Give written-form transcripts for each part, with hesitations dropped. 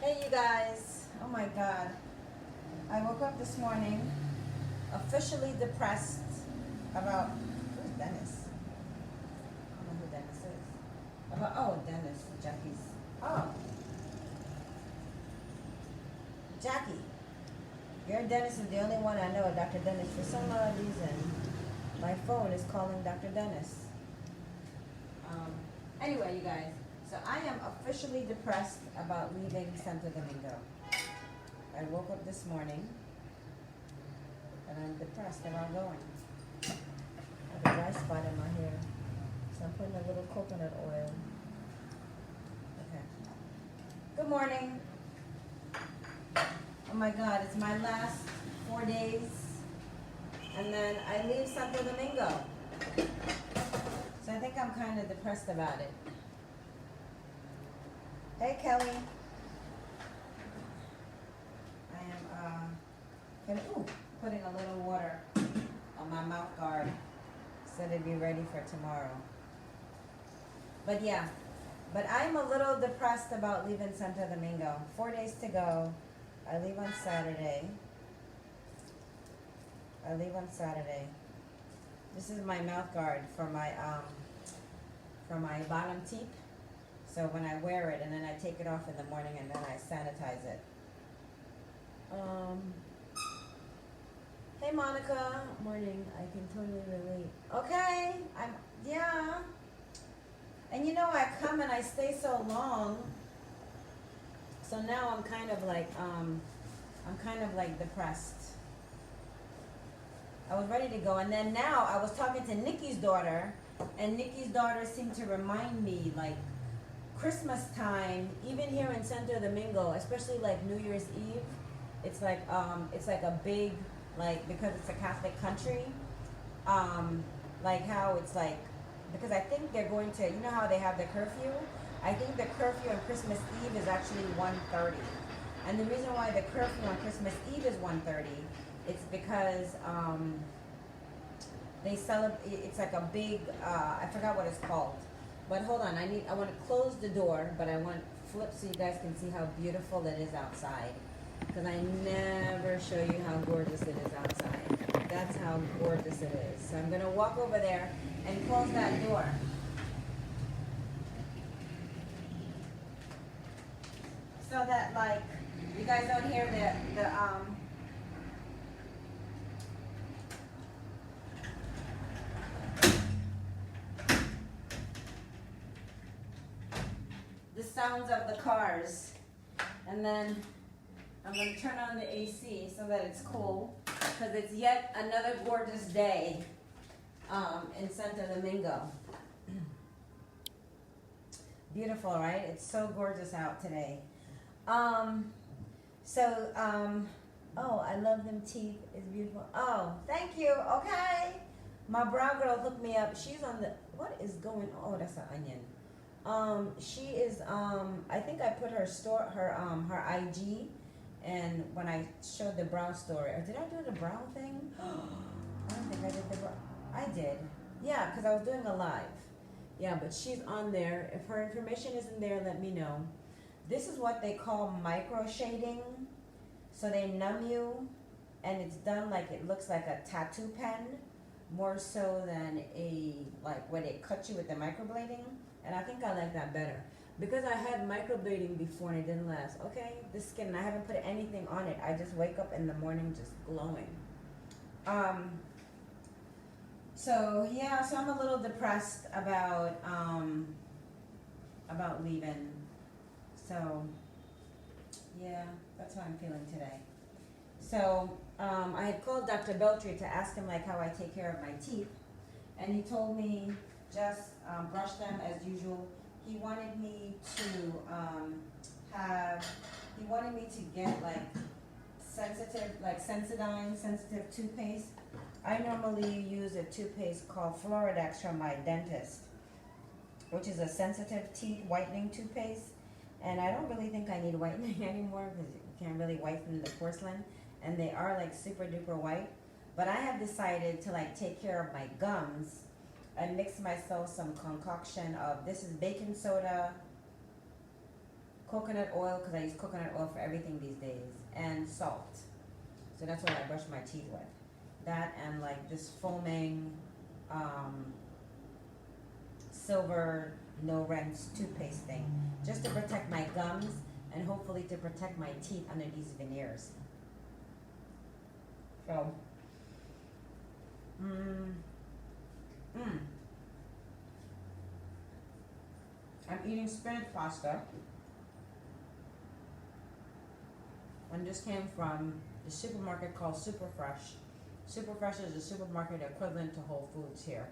Hey you guys, oh my god. I woke up this morning officially depressed about, who's Dennis? I don't know who Dennis is. About, oh, Dennis, Jackie's, oh. Jackie, your Dennis is the only one I know, Dr. Dennis. For some odd reason, my phone is calling Dr. Dennis. Anyway, you guys, so I am officially depressed about leaving Santo Domingo. I woke up this morning and I'm depressed about going. I have a dry spot in my hair, so I'm putting a little coconut oil. Okay. Good morning. Oh my God, it's my last 4 days, and then I leave Santo Domingo. So I think I'm kind of depressed about it. Hey Kelly. I am putting a little water on my mouth guard so to be ready for tomorrow. But yeah, but I'm a little depressed about leaving Santo Domingo. 4 days to go. I leave on Saturday. This is my mouth guard for my bottom teeth. So when I wear it and then I take it off in the morning and then I sanitize it. Hey Monica, morning. I can totally relate. Okay, yeah. And you know I come and I stay so long. So now I'm kind of like depressed. I was ready to go, and then now I was talking to Nikki's daughter, and Nikki's daughter seemed to remind me like Christmas time, even here in Santo Domingo, especially like New Year's Eve. It's like a big, like, because it's a Catholic country, like how it's like, because I think they're going to, you know how they have the curfew? I think the curfew on Christmas Eve is actually 1:30. And the reason why the curfew on Christmas Eve is 1:30, it's because they celebrate, it's like a big, I forgot what it's called. But hold on, I want to close the door, but I want to flip so you guys can see how beautiful it is outside. Because I never show you how gorgeous it is outside. That's how gorgeous it is. So I'm going to walk over there and close that door. So that, like, you guys don't hear the sounds of the cars. And then I'm going to turn on the AC so that it's cool, because it's yet another gorgeous day in Santo Domingo. Beautiful, right? It's so gorgeous out today. Oh, I love them teeth. It's beautiful. Oh, thank you. Okay. My brow girl hooked me up. She's on the, what is going on? Oh, that's an onion. She is, I think I put her IG, and when I showed the brow story, or did I do the brow thing? I don't think I did the brow. I did. Yeah, because I was doing a live. Yeah, but she's on there. If her information isn't there, let me know. This is what they call micro shading. So they numb you, and it's done like it looks like a tattoo pen, more so than like where they cut you with the microblading. And I think I like that better, because I had microblading before and it didn't last. Okay, the skin, I haven't put anything on it. I just wake up in the morning just glowing. So yeah, so I'm a little depressed about leaving. So yeah, that's how I'm feeling today. So I had called Dr. Beltry to ask him like how I take care of my teeth, and he told me just brush them as usual. He wanted me to get like Sensodyne sensitive toothpaste. I normally use a toothpaste called Floridex from my dentist, which is a sensitive teeth whitening toothpaste. And I don't really think I need whitening anymore, because you can't really whiten the porcelain, and they are like super duper white. But I have decided to like take care of my gums and mix myself some concoction of, this is baking soda, coconut oil, because I use coconut oil for everything these days, and salt. So that's what I brush my teeth with. That and like this foaming silver no rinse toothpaste thing, just to protect my gums and hopefully to protect my teeth under these veneers. So, I'm eating spinach pasta, and this came from the supermarket called Super Fresh. Super Fresh is a supermarket equivalent to Whole Foods here,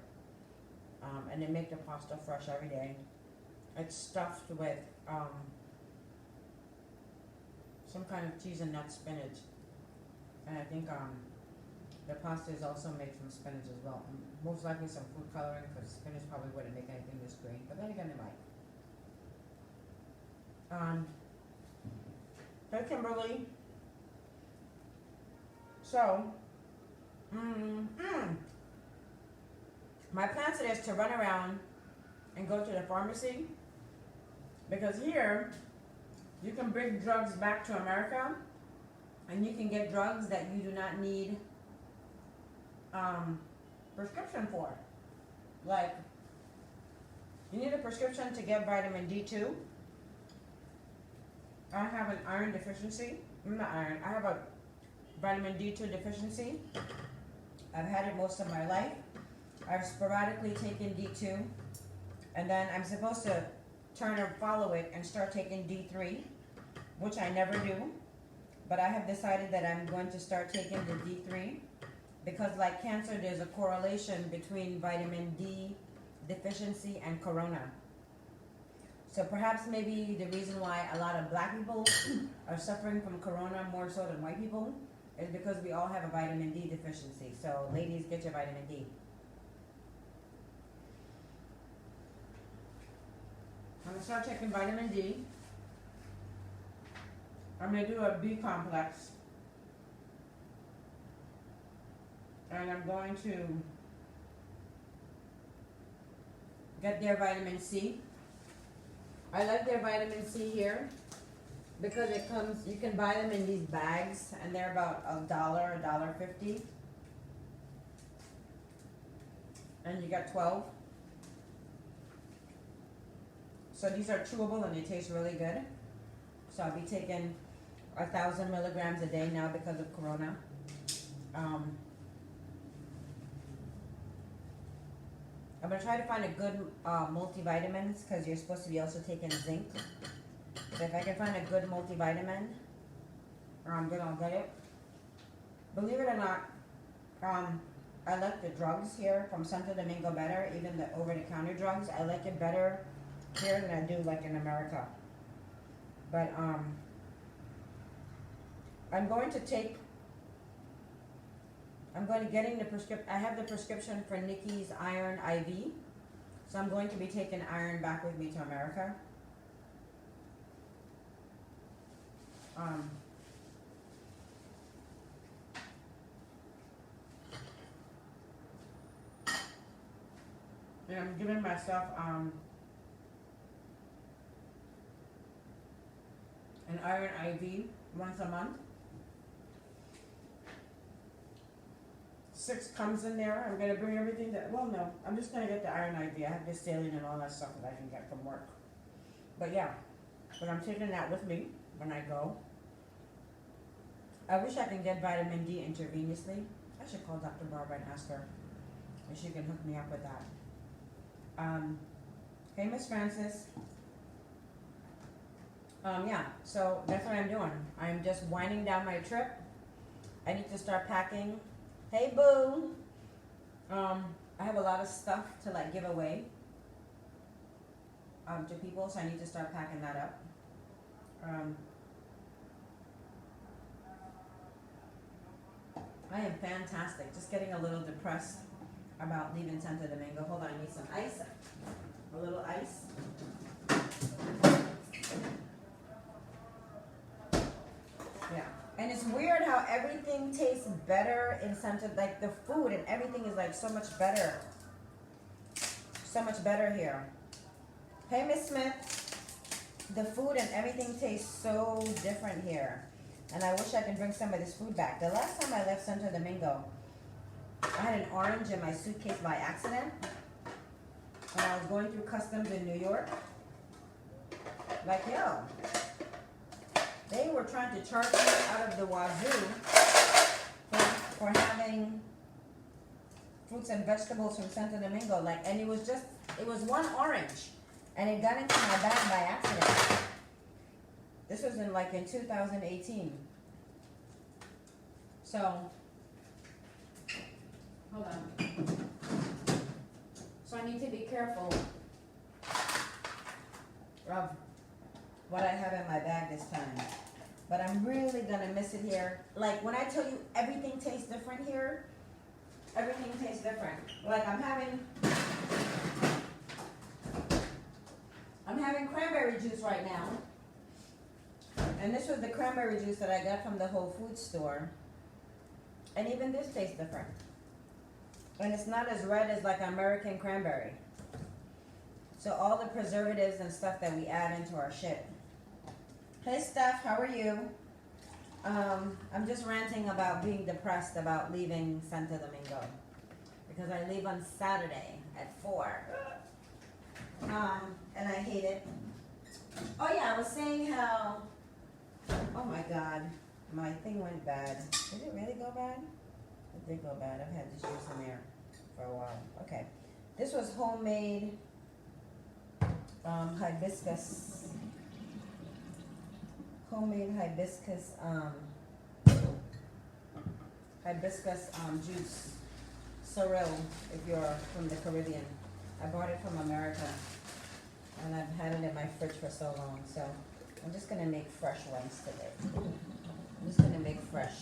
and they make the pasta fresh every day. It's stuffed with some kind of cheese and nut spinach, and I think the pasta is also made from spinach as well. Most likely some food coloring, because spinach probably wouldn't make anything this green, but then again it might. Hey Kimberly. So, my plan today is to run around and go to the pharmacy, because here you can bring drugs back to America, and you can get drugs that you do not need prescription for. Like, you need a prescription to get vitamin D2. I have an iron deficiency. Not iron, I have a vitamin D2 deficiency. I've had it most of my life. I've sporadically taken D2, and then I'm supposed to turn or follow it and start taking D3, which I never do. But I have decided that I'm going to start taking the D3, because like cancer, there's a correlation between vitamin D deficiency and corona. So perhaps maybe the reason why a lot of black people are suffering from corona more so than white people is because we all have a vitamin D deficiency. So ladies, get your vitamin D. I'm going to start taking vitamin D. I'm going to do a B complex. And I'm going to get their vitamin C. I like their vitamin C here because it comes, you can buy them in these bags, and they're about $1, $1.50. And you get 12. So these are chewable and they taste really good. So I'll be taking 1,000 milligrams a day now because of corona. I'm going to try to find a good multivitamins, because you're supposed to be also taking zinc. So if I can find a good multivitamin, then I'll get it. Believe it or not, I like the drugs here from Santo Domingo better, even the over-the-counter drugs. I like it better here than I do like in America. But I'm going to getting the prescription. I have the prescription for Nikki's iron IV. So I'm going to be taking iron back with me to America. And I'm giving myself an iron IV once a month. 6 comes in there. I'm going to bring everything that, well, no, I'm just going to get the iron IV. I have this saline and all that stuff that I can get from work. But yeah, but I'm taking that with me when I go. I wish I can get vitamin D intravenously. I should call Dr. Barbara and ask her if she can hook me up with that. Hey, Miss Francis. Yeah, so that's what I'm doing. I'm just winding down my trip. I need to start packing. Hey, boo. I have a lot of stuff to like give away to people, so I need to start packing that up. I am fantastic. Just getting a little depressed about leaving Santo Domingo. Hold on, I need some ice. A little ice. Yeah. And it's weird how everything tastes better in Santo, like the food and everything is like so much better. So much better here. Hey, Miss Smith. the food and everything tastes so different here. And I wish I could bring some of this food back. The last time I left Santo Domingo, I had an orange in my suitcase by accident. When I was going through customs in New York. Like, yo, they were trying to charge me out of the wazoo for having fruits and vegetables from Santo Domingo. Like, and it was one orange. And it got into my bag by accident. This was in 2018. So, hold on. So I need to be careful of what I have in my bag this time. But I'm really gonna miss it here. Like when I tell you everything tastes different here, everything tastes different. Like I'm having cranberry juice right now. And this was the cranberry juice that I got from the Whole Foods store. And even this tastes different. And it's not as red as like American cranberry. So all the preservatives and stuff that we add into our shit. Hey Steph, how are you? I'm just ranting about being depressed about leaving Santo Domingo. Because I leave on Saturday at 4. And I hate it. Oh yeah, I was saying how, oh my God, my thing went bad. Did it really go bad? It did go bad. I've had this juice in there for a while. Okay. This was homemade hibiscus. Homemade hibiscus juice. Sorrel, if you're from the Caribbean. I bought it from America. And I've had it in my fridge for so long. So I'm just gonna make fresh ones today. I'm just gonna make fresh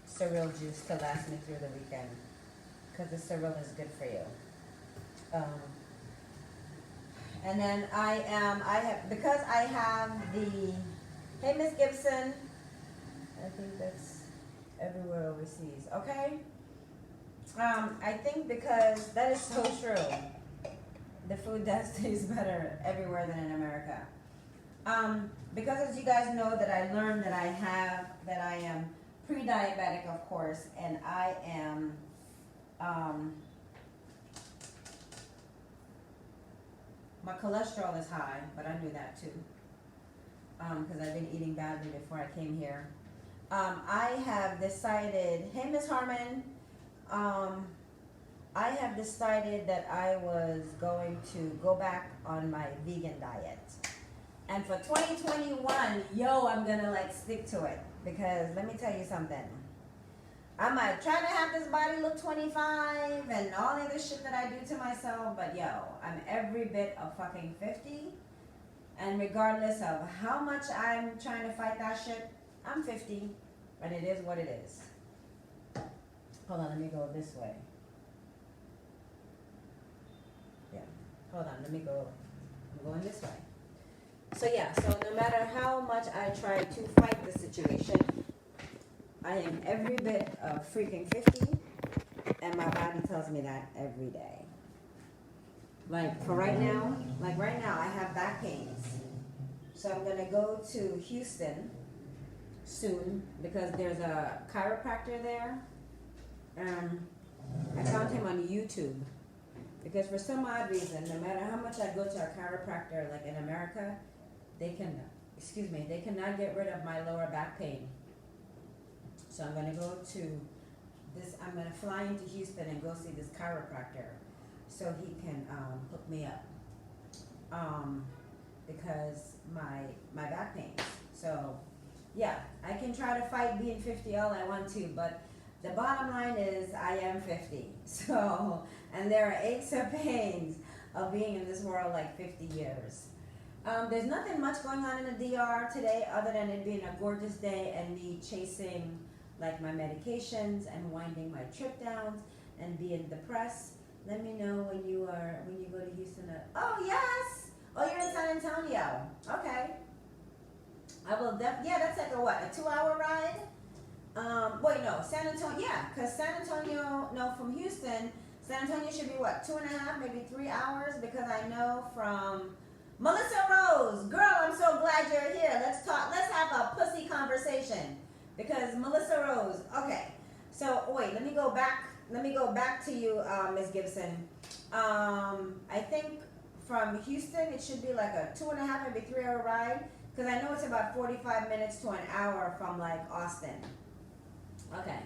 sorrel juice to last me through the weekend, because the sorrel is good for you. And then because I have the, hey Miss Gibson, I think that's everywhere overseas, okay? I think because that is so true. The food does taste better everywhere than in America. Because as you guys know that I learned that I am pre-diabetic, of course, and I am, my cholesterol is high, but I knew that too. Because I've been eating badly before I came here. I have decided, hey Miss Harmon, I have decided that I was going to go back on my vegan diet. And for 2021, I'm gonna stick to it. Because let me tell you something. I might try to have this body look 25 and all of this shit that I do to myself, but I'm every bit of fucking 50. And regardless of how much I'm trying to fight that shit, I'm 50. And it is what it is. Hold on, let me go this way. Yeah, hold on, let me go. I'm going this way. So no matter how much I try to fight the situation, I am every bit of freaking 50, and my body tells me that every day. Right now I have back pains. So I'm gonna go to Houston soon because there's a chiropractor there. I found him on YouTube because for some odd reason, no matter how much I go to a chiropractor in America, they cannot get rid of my lower back pain. So I'm gonna go to I'm gonna fly into Houston and go see this chiropractor so he can hook me up because my back pain. So yeah, I can try to fight being 50 all I want to, but the bottom line is I am 50. So, and there are aches and pains of being in this world 50 years. There's nothing much going on in the DR today other than it being a gorgeous day and me chasing my medications and winding my trip down and being depressed. Let me know when you go to Houston. Oh yes! Oh, you're in San Antonio. Okay. I will that's a 2-hour ride? Wait, no, San Antonio, because San Antonio, no, from Houston, San Antonio should be 2.5, maybe 3 hours, because I know from Melissa Rose, girl, I'm so glad you're here. Let's talk. Let's have a pussy conversation. Because Melissa Rose, okay. So wait, let me go back. Let me go back to you, Ms. Gibson. I think from Houston it should be like a 2.5, maybe 3 hour ride. Because I know it's about 45 minutes to an hour from like Austin. Okay.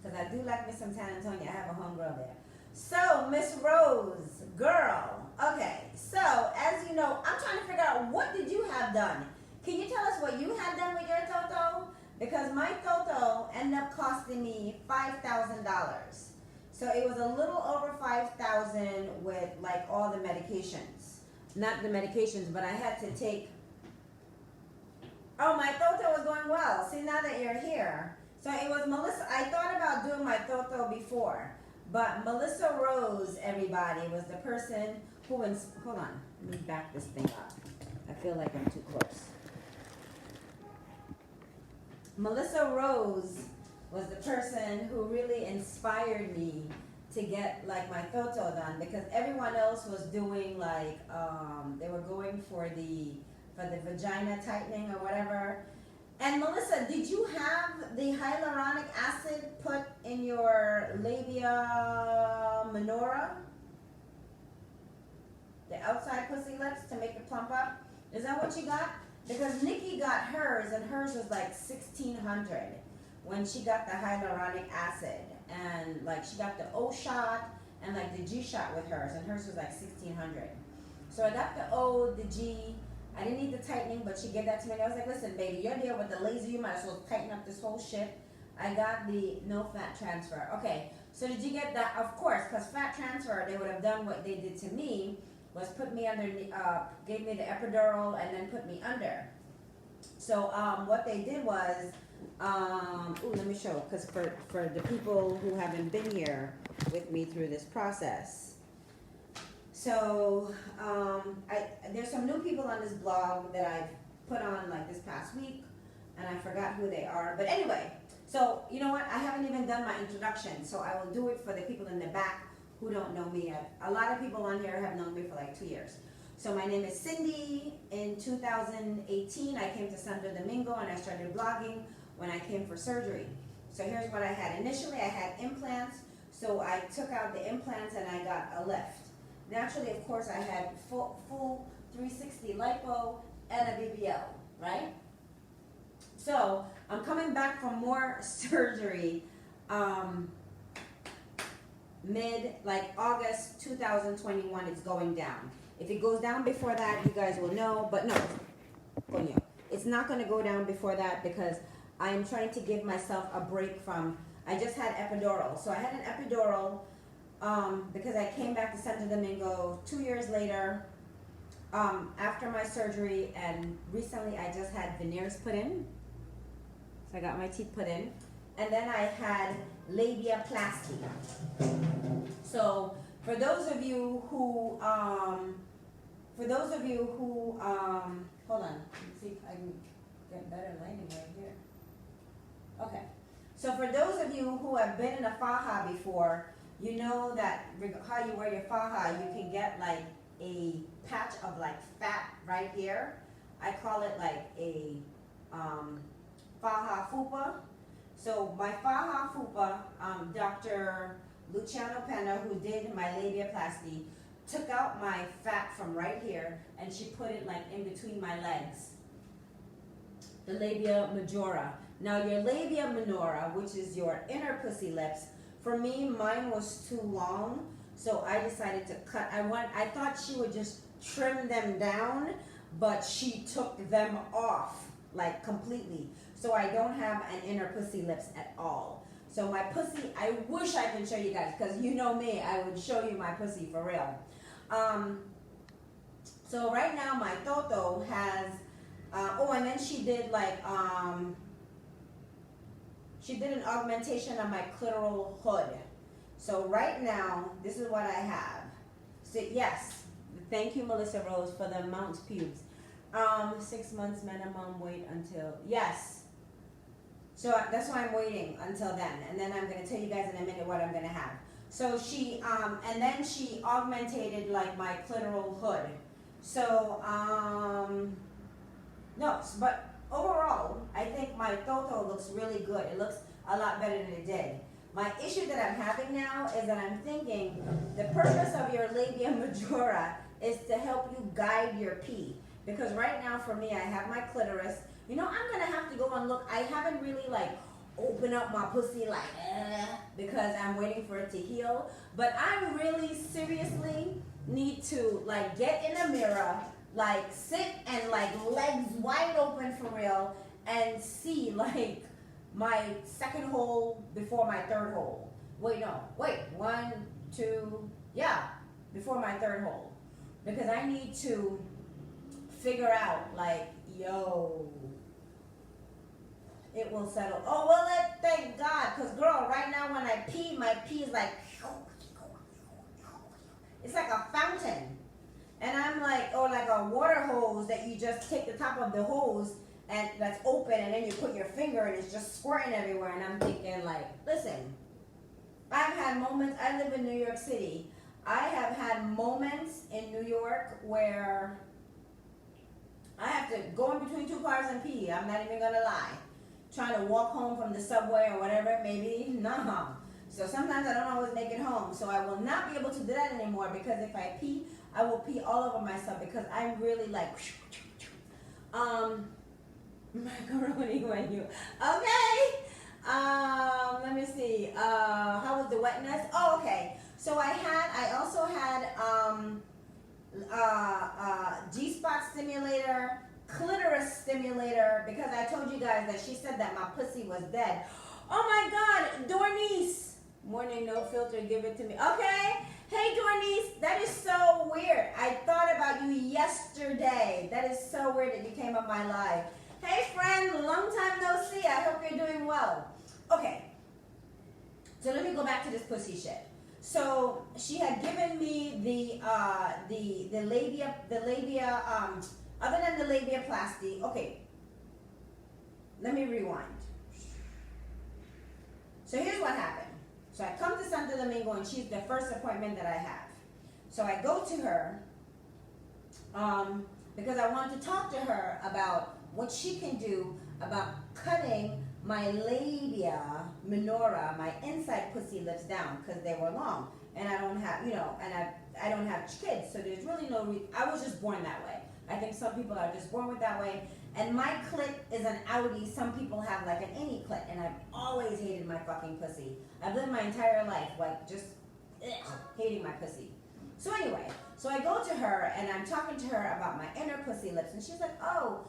Because I do like me some San Antonio. I have a homegirl there. So, Miss Rose, girl. Okay, so as you know, I'm trying to figure out what did you have done. Can you tell us what you had done with your Toto? Because my Toto ended up costing me $5,000. So it was a little over $5,000 with like all the medications. Not the medications, but I had to take. Oh, my Toto was going well. See, now that you're here. So it was Melissa. I thought about doing my Toto before. But Melissa Rose, everybody, was the person who, hold on, let me back this thing up. I feel like I'm too close. Melissa Rose was the person who really inspired me to get like my Toto done, because everyone else was doing like, they were going for the vagina tightening or whatever. And Melissa, did you have the hyaluronic acid put in your labia minora? The outside pussy lips to make it plump up? Is that what you got? Because Nikki got hers, and hers was like $1,600 when she got the hyaluronic acid. And like she got the O shot and like the G shot with hers, and hers was like $1,600. So I got the O, the G. I didn't need the tightening, but she gave that to me. And I was like, listen, baby, you're there with the laser. You might as well tighten up this whole shit. I got the no fat transfer. Okay, so did you get that? Of course, because fat transfer, they would have done what they did to me, was put me under, gave me the epidural and then put me under. So what they did was, let me show, because for the people who haven't been here with me through this process. So there's some new people on this blog that I've put on like this past week, and I forgot who they are. But anyway, so you know what? I haven't even done my introduction, so I will do it for the people in the back who don't know me yet. A lot of people on here have known me for like 2 years. So my name is Cindy. In 2018, I came to Santo Domingo and I started blogging when I came for surgery. So here's what I had. Initially, I had implants, so I took out the implants and I got a lift. Naturally, of course, I had full 360 lipo and a BBL, right? So I'm coming back from more surgery like August 2021, it's going down. If it goes down before that, you guys will know, but no, it's not going to go down before that, because I am trying to give myself a break from, I just had epidural. So I had an epidural because I came back to Santo Domingo 2 years later after my surgery, and recently I just had veneers put in. So I got my teeth put in, and then I had labiaplasty. So for those of you who, hold on, let me see if I can get better lighting right here. Okay, so for those of you who have been in a faja before, you know that how you wear your faja, you can get like a patch of like fat right here. I call it like a faja fupa. So my faja fupa, Dr. Luciano Pena, who did my labiaplasty, took out my fat from right here and she put it like in between my legs. The labia majora. Now your labia minora, which is your inner pussy lips, for me, mine was too long, so I decided to cut. I thought she would just trim them down, but she took them off like completely. So I don't have an inner pussy lips at all. So my pussy, I wish I could show you guys, because you know me, I would show you my pussy for real. So right now my Toto has, and then she did like, she did an augmentation on my clitoral hood. So right now, this is what I have. So yes, thank you Melissa Rose for the Mount pubes. 6 months minimum wait until, yes. So that's why I'm waiting until then. And then I'm gonna tell you guys in a minute what I'm gonna have. So she, and then she augmentated like my clitoral hood. So, no, but overall, I think my toto looks really good. It looks a lot better than it did. My issue that I'm having now is that I'm thinking the purpose of your labia majora is to help you guide your pee. Because right now for me, I have my clitoris. You know, I'm gonna have to go and look. I haven't really like open up my pussy like because I'm waiting for it to heal. But I really seriously need to like get in a mirror, like sit and like legs wide open for real and see like my second hole before my third hole. Wait, no, wait, 1, 2, yeah, before my third hole. Because I need to figure out like, yo, it will settle. Oh, well, thank God. Because, girl, right now when I pee, my pee is like, it's like a fountain. And I'm like, or like a water hose that you just take the top of the hose and that's open and then you put your finger and it's just squirting everywhere. And I'm thinking like, listen, I've had moments, I live in New York City. I have had moments in New York where I have to go in between 2 cars and pee. I'm not even gonna lie. Trying to walk home from the subway or whatever it may be. Nah. So sometimes I don't always make it home. So I will not be able to do that anymore because if I pee, I will pee all over myself because I'm really like macaroni when you okay. Let me see. How was the wetness? Oh, okay. So I also had G-spot stimulator, clitoris stimulator, because I told you guys that she said that my pussy was dead. Oh my God, Dornice. Morning, no filter, give it to me. Okay. Hey, Dornice, that is so weird. I thought about you yesterday. That is so weird that you came on my live. Hey, friend, long time no see. I hope you're doing well. Okay. So let me go back to this pussy shit. So she had given me the labia, other than the labiaplasty. Okay, let me rewind. So here's what happened. So I come to Santo Domingo and she's the first appointment that I have. So I go to her because I want to talk to her about what she can do about cutting my labia minora, my inside pussy lips down because they were long and I don't have, and I don't have kids, so there's really no reason. I was just born that way. I think some people are just born with that way. And my clit is an outie. Some people have like an innie clit, and I've always hated my fucking pussy. I've lived my entire life like just hating my pussy. So anyway, so I go to her and I'm talking to her about my inner pussy lips, and she's like, oh,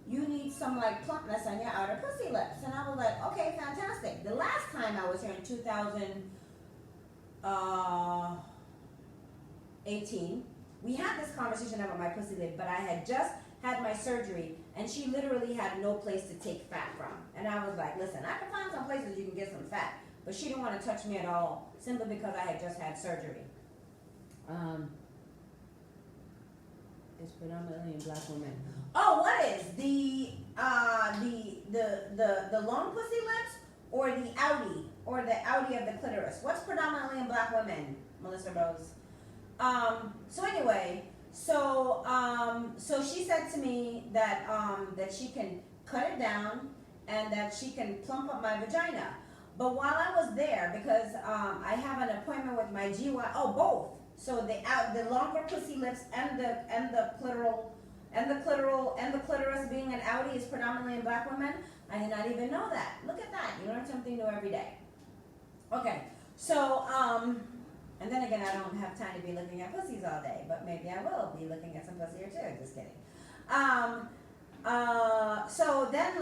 you need some like plumpness on your outer pussy lips. And I was like, okay, fantastic. The last time I was here in 2018, we had this conversation about my pussy lip, but I had just had my surgery and she literally had no place to take fat from. And I was like, listen, I can find some places you can get some fat, but she didn't want to touch me at all simply because I had just had surgery. It's predominantly in black women. Oh, what is the long pussy lips or the outie of the clitoris? What's predominantly in black women, Melissa Rose? So anyway, so she said to me that that she can cut it down and that she can plump up my vagina. But while I was there, because I have an appointment with my GY, both. So the longer pussy lips and the clitoris being an outie is predominantly in black women. I did not even know that. Look at that. You learn something new every day. Okay. So and then again, I don't have time to be looking at pussies all day, but maybe I will be looking at some pussy or two. Just kidding. So then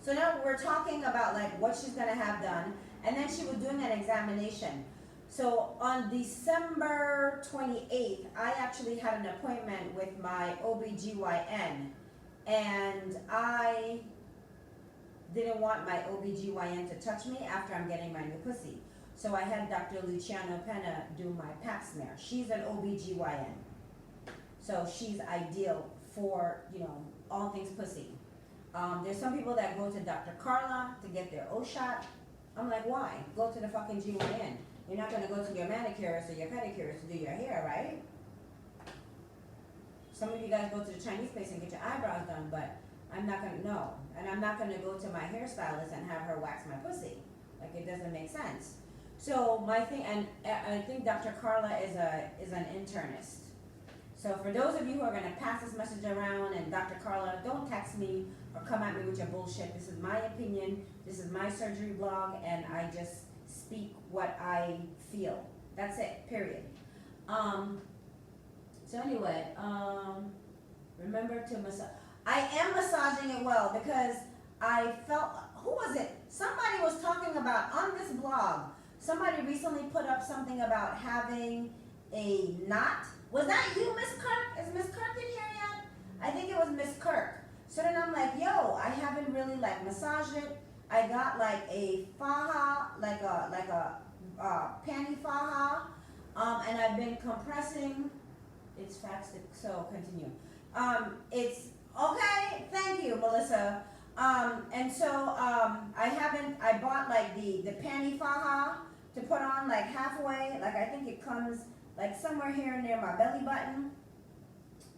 so now we're talking about like what she's gonna have done, and then she was doing an examination. So on December 28th, I actually had an appointment with my OBGYN, and I didn't want my OBGYN to touch me after I'm getting my new pussy. So I had Dr. Luciano Penna do my pap smear. She's an OBGYN. So she's ideal for, all things pussy. There's some people that go to Dr. Carla to get their O shot. I'm like, why? Go to the fucking GYN. You're not going to go to your manicurist or your pedicurist to do your hair, right? Some of you guys go to the Chinese place and get your eyebrows done, but I'm not gonna, no. And I'm not gonna go to my hairstylist and have her wax my pussy. Like, it doesn't make sense. So my thing, and I think Dr. Carla is an internist. So for those of you who are gonna pass this message around, and Dr. Carla, don't text me or come at me with your bullshit. This is my opinion, this is my surgery blog, and I just speak what I feel. That's it, period. So anyway, remember to massage. I am massaging it well because I felt, who was it? Somebody was talking about, on this blog, somebody recently put up something about having a knot. Was that you, Miss Kirk? Is Miss Kirk in here yet? I think it was Miss Kirk. So then I'm like, yo, I haven't really like massaged it. I got like a faja, like a panty faja, and I've been compressing. It's faxed, so continue. It's okay. Thank you, Melissa. And so I bought like the panty faja to put on like halfway. Like I think it comes like somewhere here near my belly button.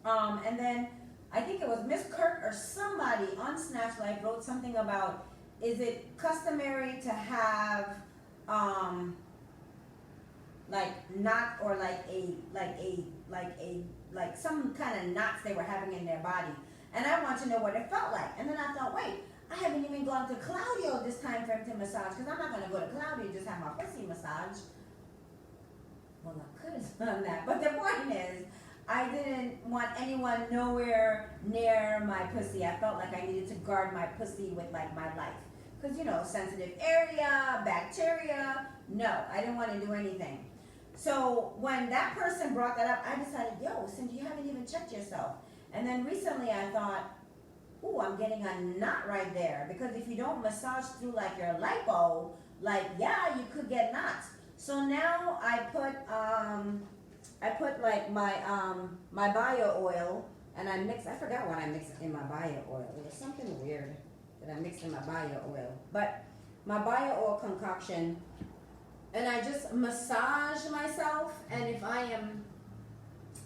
And then I think it was Miss Kirk or somebody on SNATCH'D wrote something about, is it customary to have like knot or like some kind of knots they were having in their body, and I want to know what it felt like. And then I thought, wait, I haven't even gone to Claudio this time for him to massage, because I'm not going to go to Claudio and just have my pussy massaged. Well, I could have done that, but the point is, I didn't want anyone nowhere near my pussy. I felt like I needed to guard my pussy with like my life, because you know, sensitive area, bacteria. No, I didn't want to do anything. So when that person brought that up, I decided, yo, Cindy, you haven't even checked yourself. And then recently I thought, ooh, I'm getting a knot right there. Because if you don't massage through like your lipo, like, yeah, you could get knots. So now I put like my bio oil, and I forgot what I mixed in my bio oil. It was something weird that I mixed in my bio oil. But my bio oil concoction, and I just massage myself. And if I am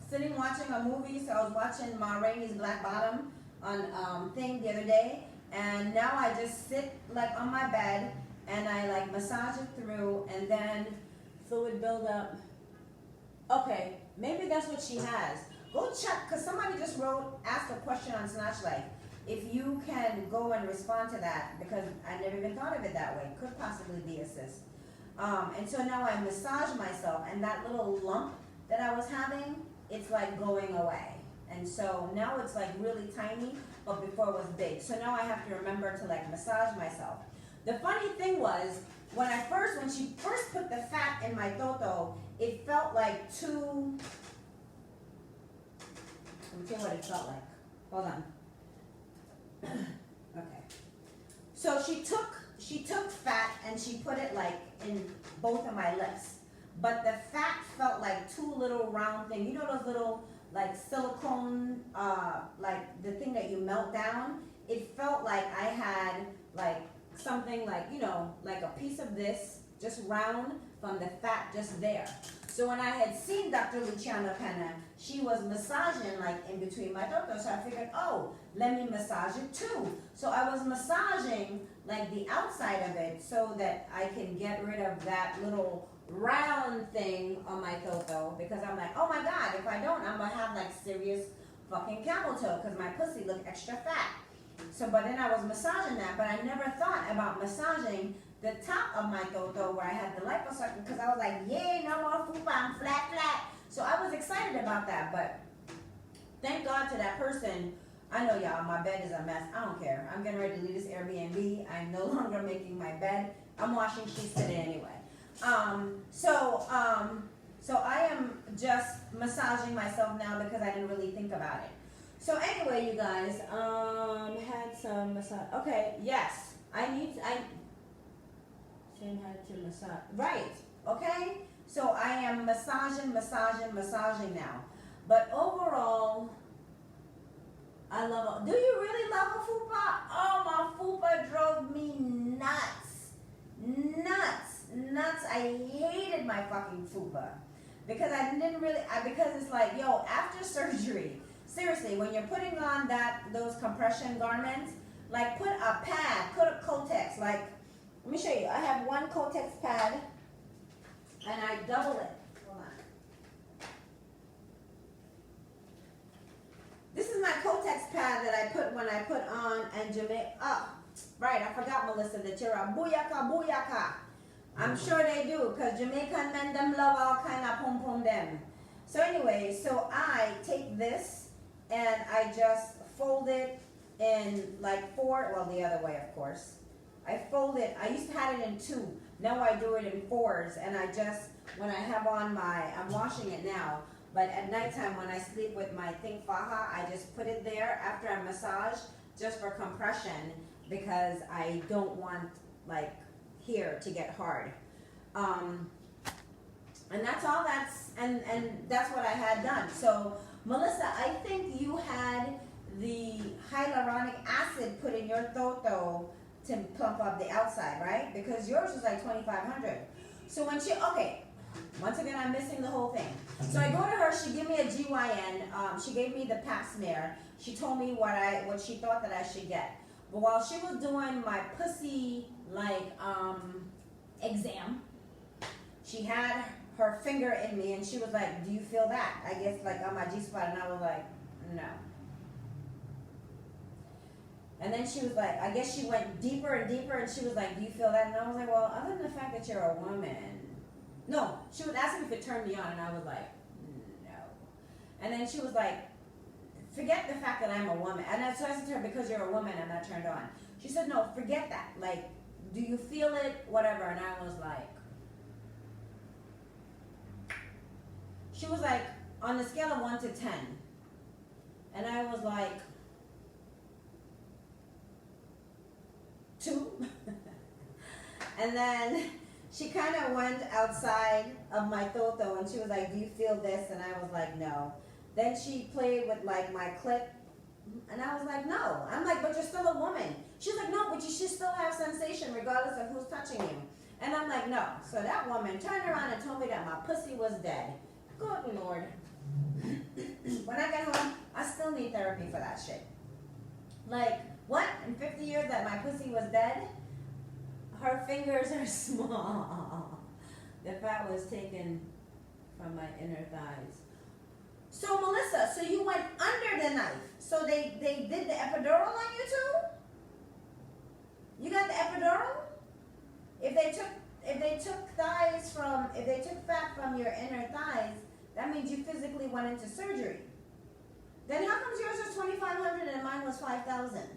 sitting watching a movie, so I was watching Ma Rainey's Black Bottom on thing the other day, and now I just sit like on my bed and I like massage it through, and then fluid buildup. Okay, maybe that's what she has. Go check, because somebody just asked a question on SNATCH'D. If you can go and respond to that, because I never even thought of it that way. Could possibly be a cyst. And so now I massage myself, and that little lump that I was having, it's like going away. And so now it's like really tiny, but before it was big. So now I have to remember to like massage myself. The funny thing was, when she first put the fat in my toto, it felt like too, let me tell you what it felt like. Hold on. Okay. So she took fat and she put it like in both of my lips. But the fat felt like two little round things. You know those little like silicone, like the thing that you melt down? It felt like I had like something like, you know, like a piece of this, just round from the fat just there. So when I had seen Dr. Luciana Penna, she was massaging like in between my totos. So I figured, oh, let me massage it too. So I was massaging like the outside of it so that I can get rid of that little round thing on my toto, because I'm like, oh my God, if I don't, I'm gonna have like serious fucking camel toe because my pussy looked extra fat. So, but then I was massaging that, but I never thought about massaging the top of my toto where I had the liposuction, because I was like, yay, no more fupa, I'm flat. So I was excited about that, but thank God to that person. I know y'all, my bed is a mess. I don't care. I'm getting ready to leave this Airbnb. I'm no longer making my bed. I'm washing sheets today anyway. So I am just massaging myself now because I didn't really think about it. So anyway, you guys, had some massage. Okay, yes, I had to massage. Right, okay? So I am massaging now. But overall, I love it. Do you really love a fupa? Oh, my fupa drove me nuts. I hated my fucking fupa. Because I didn't really, because it's like, yo, after surgery, seriously, when you're putting on those compression garments, like put a pad, put a Kotex. Like, let me show you. I have one Kotex pad, and I double it. Hold on. This is my Kotex pad that I put when I put on and Jamaica. Oh, right, I forgot, Melissa, that you're a booyaka, booyaka. I'm sure they do, because Jamaican men, them love all kind of pom pom them. So anyway, so I take this and I just fold it in like 4, well, the other way, of course. I fold it, I used to have it in 2. Now I do it in 4s, and I just, when I have on I'm washing it now, but at nighttime when I sleep with my think faja, I just put it there after I massage, just for compression, because I don't want, like, here to get hard. And that's all and that's what I had done. So Melissa, I think you had the hyaluronic acid put in your toto to plump up the outside, right? Because yours was like 2,500. So when okay, once again, I'm missing the whole thing. So I go to her, she gave me a GYN, she gave me the pap smear. She told me what she thought that I should get. But while she was doing my pussy, like, exam, she had her finger in me and she was like, do you feel that? I guess like on my G-spot, and I was like, no. And then she was like, I guess she went deeper and deeper, and she was like, do you feel that? And I was like, well, other than the fact that you're a woman. No, she was asking if it turned me on, and I was like, no. And then she was like, forget the fact that I'm a woman. And so I said to her, because you're a woman, I'm not turned on. She said, no, forget that. Like, do you feel it? Whatever. And I was like, she was like, on the scale of 1 to 10. And I was like, 2. And then she kind of went outside of my toto and she was like, do you feel this? And I was like, no. Then she played with like my clit, and I was like, no. I'm like, but you're still a woman. She's like, no, but you should still have sensation regardless of who's touching you. And I'm like, no. So that woman turned around and told me that my pussy was dead. Good Lord. When I get home, I still need therapy for that shit. Like, what? In 50 years that my pussy was dead? Her fingers are small. The fat was taken from my inner thighs. So Melissa, so you went under the knife. So they did the epidural on you too? You got the epidural? If they took fat from your inner thighs, that means you physically went into surgery. Then how comes yours was 2,500 and mine was 5,000?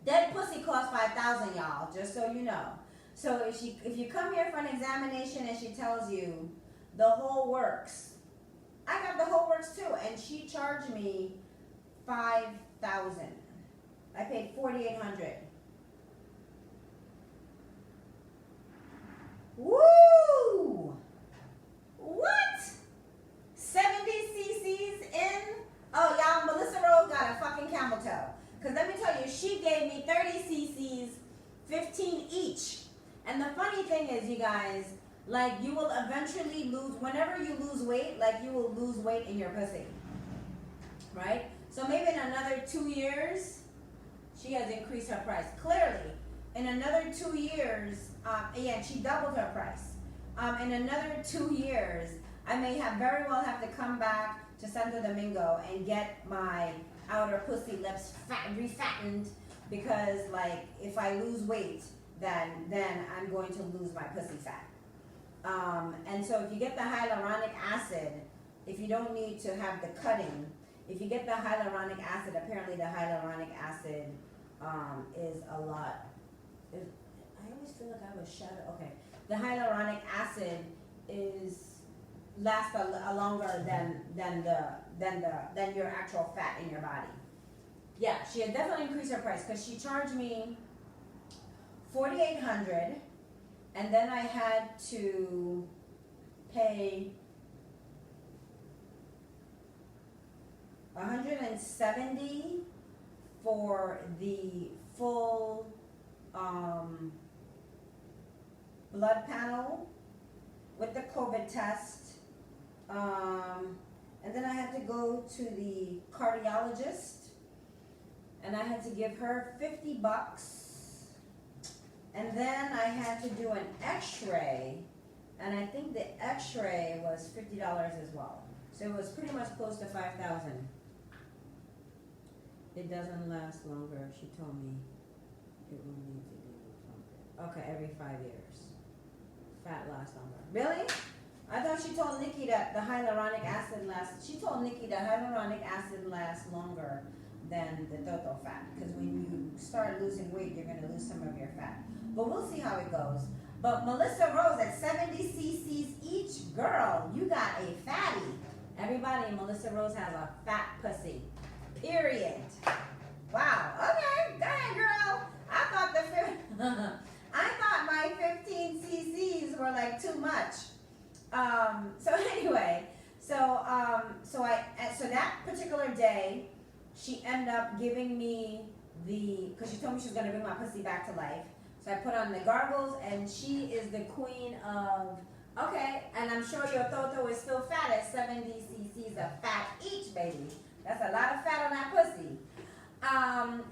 Dead pussy costs 5,000, y'all, just so you know. So if you come here for an examination and she tells you the whole works, I got the whole works too, and she charged me 5,000. I paid 4,800. Woo! What? 70 cc's in? Oh, y'all, Melissa Rose got a fucking camel toe. Because let me tell you, she gave me 30 cc's, 15 each. And the funny thing is, you guys, like, you will eventually lose, whenever you lose weight, like, you will lose weight in your pussy. Right? So maybe in another 2 years, she has increased her price. Clearly, in another 2 years, yeah, she doubled her price. In another 2 years, I may very well have to come back to Santo Domingo and get my outer pussy lips refattened, because, like, if I lose weight, then I'm going to lose my pussy fat. And so if you get the hyaluronic acid, if you don't need to have the cutting, if you get the hyaluronic acid, apparently the hyaluronic acid is a lot. I always feel like I was shadowed. Okay, the hyaluronic acid lasts a longer than your actual fat in your body. Yeah, she had definitely increased her price, because she charged me 4,800, and then I had to pay 170 for the full blood panel with the COVID test, And then I had to go to the cardiologist, and I had to give her $50. And then I had to do an x-ray, and I think the x-ray was $50 as well. So it was pretty much close to $5,000. It doesn't last longer, she told me. It will need to be pumped. Okay, every 5 years. Fat lasts longer. Really? I thought she told Nikki that the hyaluronic acid lasts. She told Nikki that hyaluronic acid lasts longer than the total fat, because when you start losing weight, you're going to lose some of your fat. But we'll see how it goes. But Melissa Rose at 70 cc's each, girl, you got a fatty. Everybody, Melissa Rose has a fat pussy. Period. Wow. Okay, go ahead, girl. I thought my 15 cc's were like too much. So anyway, so that particular day, she ended up giving me because she told me she was going to bring my pussy back to life. So I put on the gargles, and she is the queen of, okay, and I'm sure your Toto is still fat at 70 cc's of fat each, baby. That's a lot of fat on that pussy.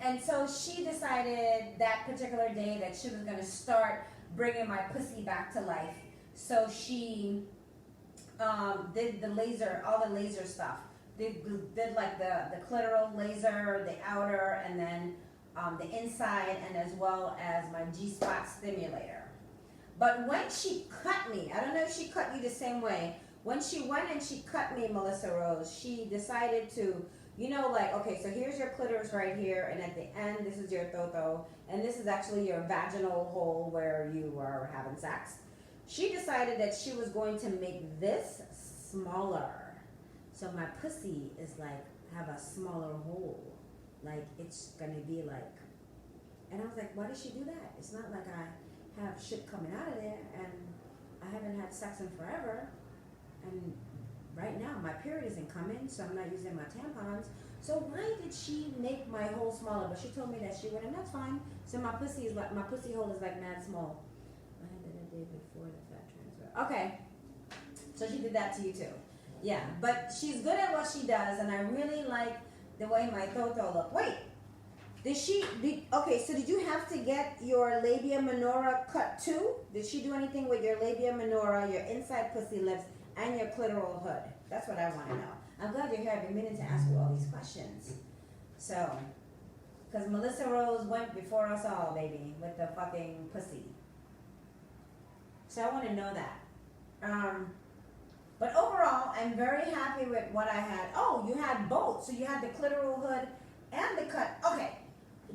And so she decided that particular day that she was going to start bringing my pussy back to life. So she did the laser, all the laser stuff. Did like the clitoral laser, the outer, and then the inside, and as well as my G-spot stimulator. But when she cut me, I don't know if she cut you the same way. When she went and she cut me, Melissa Rose, she decided to, you know, like, okay, so here's your clitoris right here, and at the end, this is your toto, and this is actually your vaginal hole where you are having sex. She decided that she was going to make this smaller. So my pussy is like, have a smaller hole. Like, it's gonna be like, and I was like, why did she do that? It's not like I have shit coming out of there, and I haven't had sex in forever, and right now my period isn't coming, so I'm not using my tampons. So why did she make my hole smaller? But she told me that she would, and that's fine. So my pussy is like, my pussy hole is like mad small. I did a day before the fat transfer. Okay, so she did that to you too. Yeah, but she's good at what she does, and I really like the way my toto look. Wait, okay, so did you have to get your labia minora cut too? Did she do anything with your labia minora, your inside pussy lips, and your clitoral hood? That's what I want to know. I'm glad you're here. I've been meaning to ask you all these questions. So, because Melissa Rose went before us all, baby, with the fucking pussy. So I want to know that. But overall, I'm very happy with what I had. Oh, you had both. So you had the clitoral hood and the cut. Okay.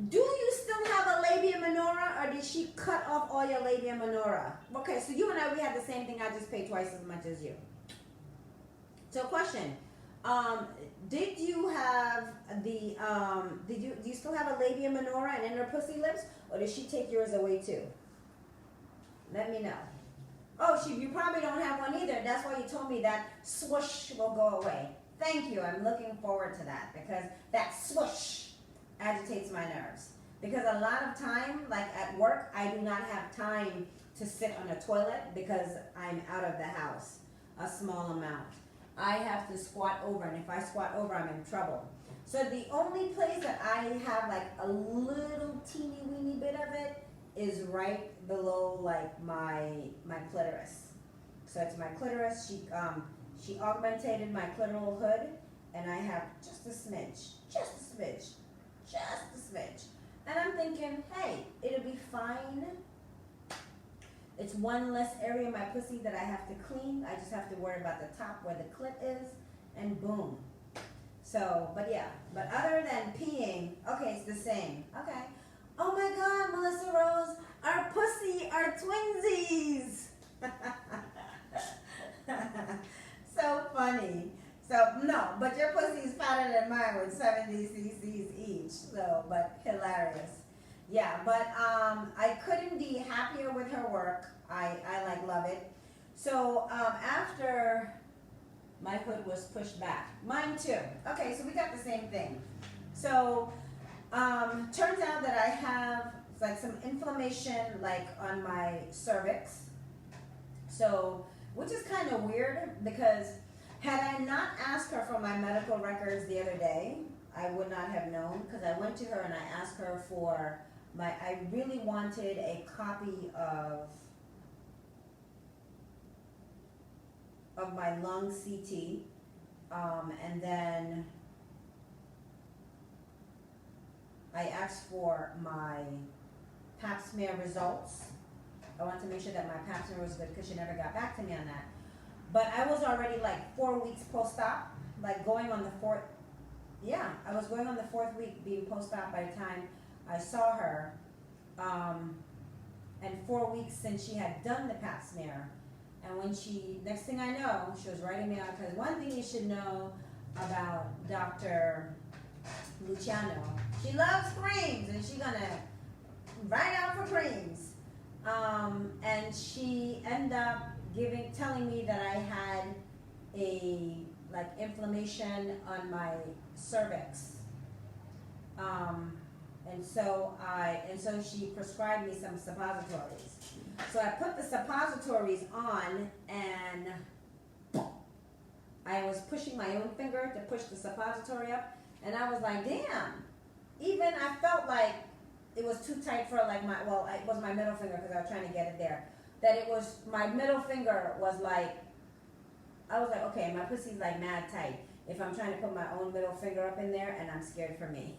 Do you still have a labia minora, or did she cut off all your labia minora? Okay, so you and I, we had the same thing. I just paid twice as much as you. So question. Did you have the, do you still have a labia minora and inner pussy lips, or did she take yours away too? Let me know. Oh, you probably don't have one either. That's why you told me that swoosh will go away. Thank you. I'm looking forward to that, because that swoosh agitates my nerves. Because a lot of time, like at work, I do not have time to sit on a toilet because I'm out of the house a small amount. I have to squat over, and if I squat over, I'm in trouble. So the only place that I have like a little teeny weeny bit of it is right below like my clitoris. So it's my clitoris. She augmented my clitoral hood, and I have just a smidge. And I'm thinking, hey, it'll be fine. It's one less area of my pussy that I have to clean. I just have to worry about the top where the clit is, and boom. So, but yeah. But other than peeing, okay, it's the same. Okay. Oh my God, Melissa Rose, our pussy are twinsies. So funny. So, no, but your pussy is fatter than mine with 70 cc's each. So, but hilarious. Yeah, but I couldn't be happier with her work. I like love it. So, after my hood was pushed back. Mine too. Okay, so we got the same thing. So, turns out that I have like some inflammation like on my cervix. So, which is kind of weird because Had I not asked her for my medical records the other day, I would not have known, because I went to her and I asked her for I really wanted a copy of my lung CT, and then I asked for my pap smear results. I wanted to make sure that my pap smear was good because she never got back to me on that. But I was already like 4 weeks post-op, like going on the fourth, yeah, I was going on the 4th week being post-op by the time I saw her. And 4 weeks since she had done the pap smear. And when next thing I know, she was writing me out, because one thing you should know about Dr. Luciano, she loves creams, and she's gonna write out for creams. And she ended up telling me that I had a inflammation on my cervix. And so she prescribed me some suppositories. So I put the suppositories on, and I was pushing my own finger to push the suppository up, and I was like, damn. Even I felt like it was too tight for it was my middle finger because I was trying to get it there. That it was, my middle finger was like, I was like, okay, my pussy's like mad tight if I'm trying to put my own middle finger up in there, and I'm scared for me.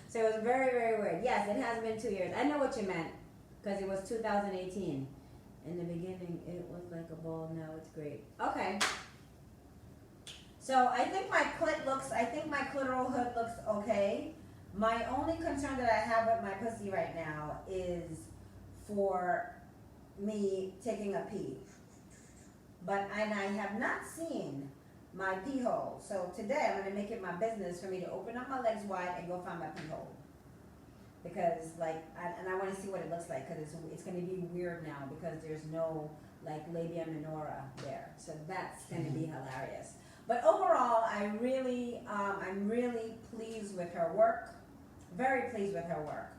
So it was very, very weird. Yes, it has been 2 years. I know what you meant, because it was 2018. In the beginning, it was like a ball. Now it's great. Okay. So I think my clitoral hood looks okay. My only concern that I have with my pussy right now is for me taking a pee. And I have not seen my pee hole. So today I'm going to make it my business for me to open up my legs wide and go find my pee hole. Because I want to see what it looks like, because it's going to be weird now because there's no labia minora there. So that's going to be hilarious. But overall, I'm really pleased with her work. Very pleased with her work.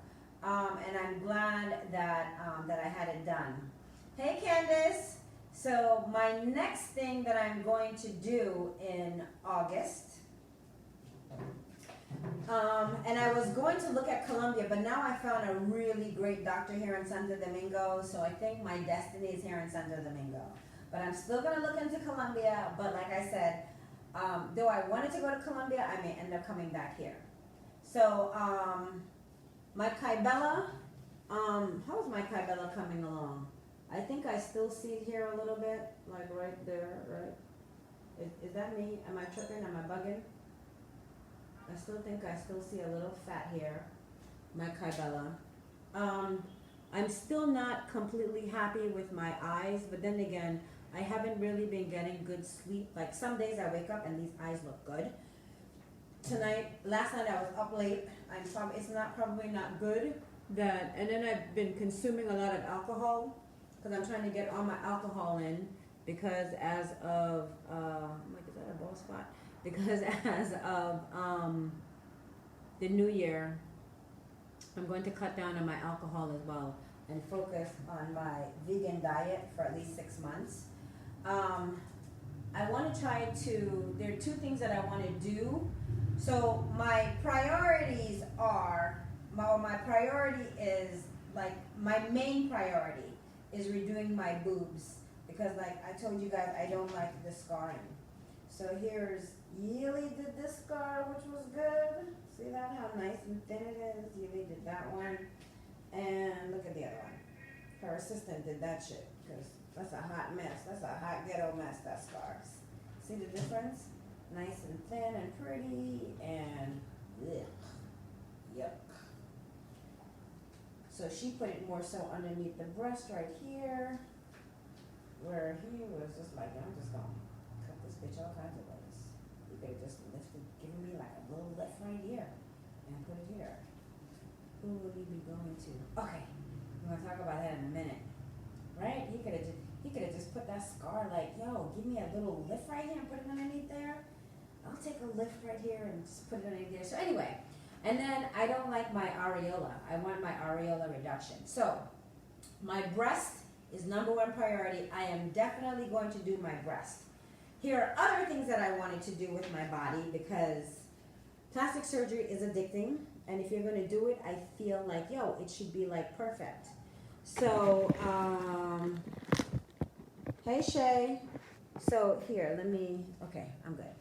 And I'm glad that I had it done. Hey, Candace. So my next thing that I'm going to do in August, and I was going to look at Colombia, but now I found a really great doctor here in Santo Domingo, so I think my destiny is here in Santo Domingo. But I'm still going to look into Colombia, but like I said, though I wanted to go to Colombia, I may end up coming back here. So my Kybella, how is my Kybella coming along? I think I still see it here a little bit, like right there, right? Is that me? Am I tripping? Am I bugging? I still think I still see a little fat here, my Kybella. I'm still not completely happy with my eyes, but then again, I haven't really been getting good sleep. Like some days I wake up and these eyes look good. Last night I was up late. It's probably not good. And then I've been consuming a lot of alcohol, because I'm trying to get all my alcohol in, because as of, is that a bald spot? Because as of the new year, I'm going to cut down on my alcohol as well and focus on my vegan diet for at least 6 months. I want to there are 2 things that I want to do. So my priorities are, my priority is, my main priority is redoing my boobs, because I told you guys, I don't like the scarring. So here's Yili did this scar, which was good. See that, how nice and thin it is? Yili did that one. And look at the other one. Her assistant did that shit, because that's a hot mess. That's a hot ghetto mess, that scars. See the difference? Nice and thin and pretty, and yuck. So she put it more so underneath the breast right here, where he was just like, I'm just gonna cut this bitch all kinds of ways. You could have just given me like a little lift right here and put it here. Who will he be going to? Okay, we're gonna talk about that in a minute. Right? He could have just put that scar like, yo, give me a little lift right here and put it underneath there. I'll take a lift right here and just put it underneath there. So anyway. And then I don't like my areola. I want my areola reduction. So my breast is #1 priority. I am definitely going to do my breast. here are other things that I wanted to do with my body, because plastic surgery is addicting, and if you're going to do it, I feel like, yo, it should be like perfect. So, hey Shay. So here, let me, okay, I'm good.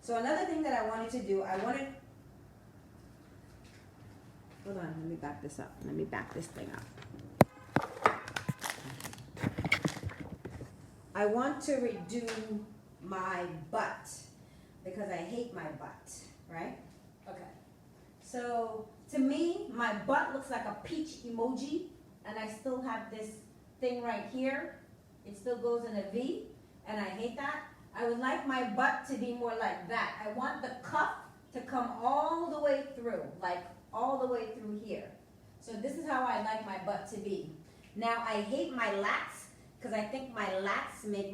So another thing that I wanted to do, hold on, let me back this up. Let me back this thing up. I want to redo my butt because I hate my butt, right? Okay. So to me, my butt looks like a peach emoji, and I still have this thing right here. It still goes in a V, and I hate that. I would like my butt to be more like that. I want the cuff to come all the way through, like all the way through here. So this is how I like my butt to be. Now I hate my lats, because I think my lats make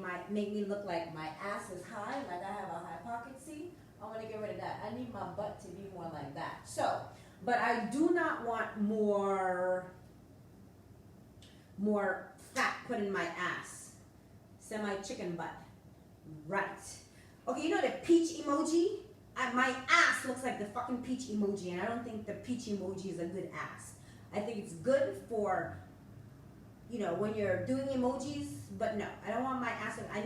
me look like my ass is high, like I have a high pocket. See, I want to get rid of that. I need my butt to be more like that. So, but I do not want more fat put in my ass. Semi-chicken butt. Right. Okay, you know the peach emoji? My ass looks like the fucking peach emoji, and I don't think the peach emoji is a good ass. I think it's good for, you know, when you're doing emojis, but no, I don't want my ass. I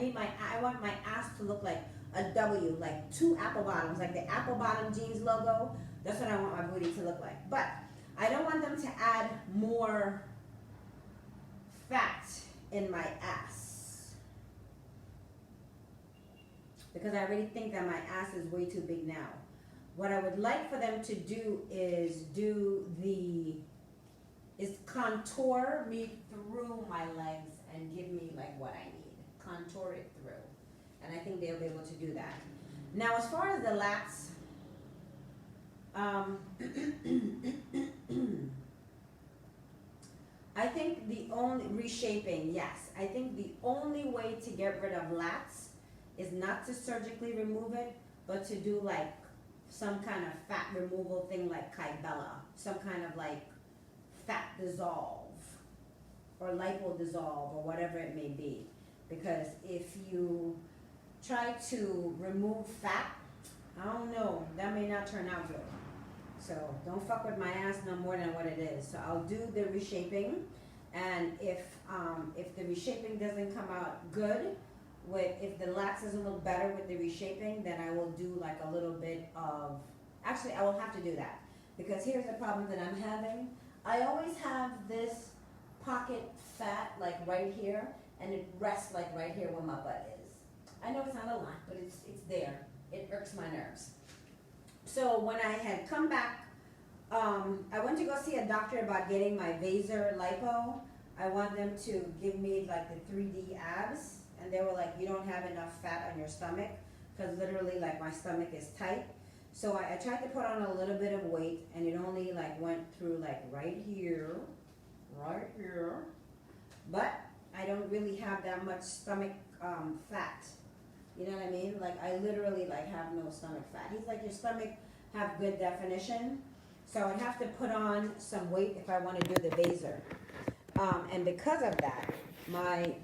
want my ass to look like a W, like two apple bottoms, like the apple bottom jeans logo. That's what I want my booty to look like. But I don't want them to add more fat in my ass, because I already think that my ass is way too big now. What I would like for them to do is contour me through my legs and give me like what I need. Contour it through. And I think they'll be able to do that. Now as far as the lats, I think the only reshaping, yes. I think the only way to get rid of lats is not to surgically remove it, but to do like some kind of fat removal thing like Kybella, some kind of like fat dissolve or lipo dissolve or whatever it may be. Because if you try to remove fat, I don't know, that may not turn out good. So don't fuck with my ass no more than what it is. So I'll do the reshaping, and if the reshaping doesn't come out good, if the lats doesn't look better with the reshaping, then I will do like a little bit of, actually I will have to do that, because here's the problem that I'm having. I always have this pocket fat like right here, and it rests like right here where my butt is. I know it's not a lot, but it's there. It irks my nerves. So when I had come back, I went to go see a doctor about getting my Vaser lipo. I want them to give me like the 3D abs, and they were like, you don't have enough fat on your stomach, because literally like my stomach is tight. So I tried to put on a little bit of weight, and it only like went through like right here, but I don't really have that much stomach fat. You know what I mean? Like I literally like have no stomach fat. He's like, your stomach have good definition. So I'd have to put on some weight if I want to do the Vaser. And because of that, my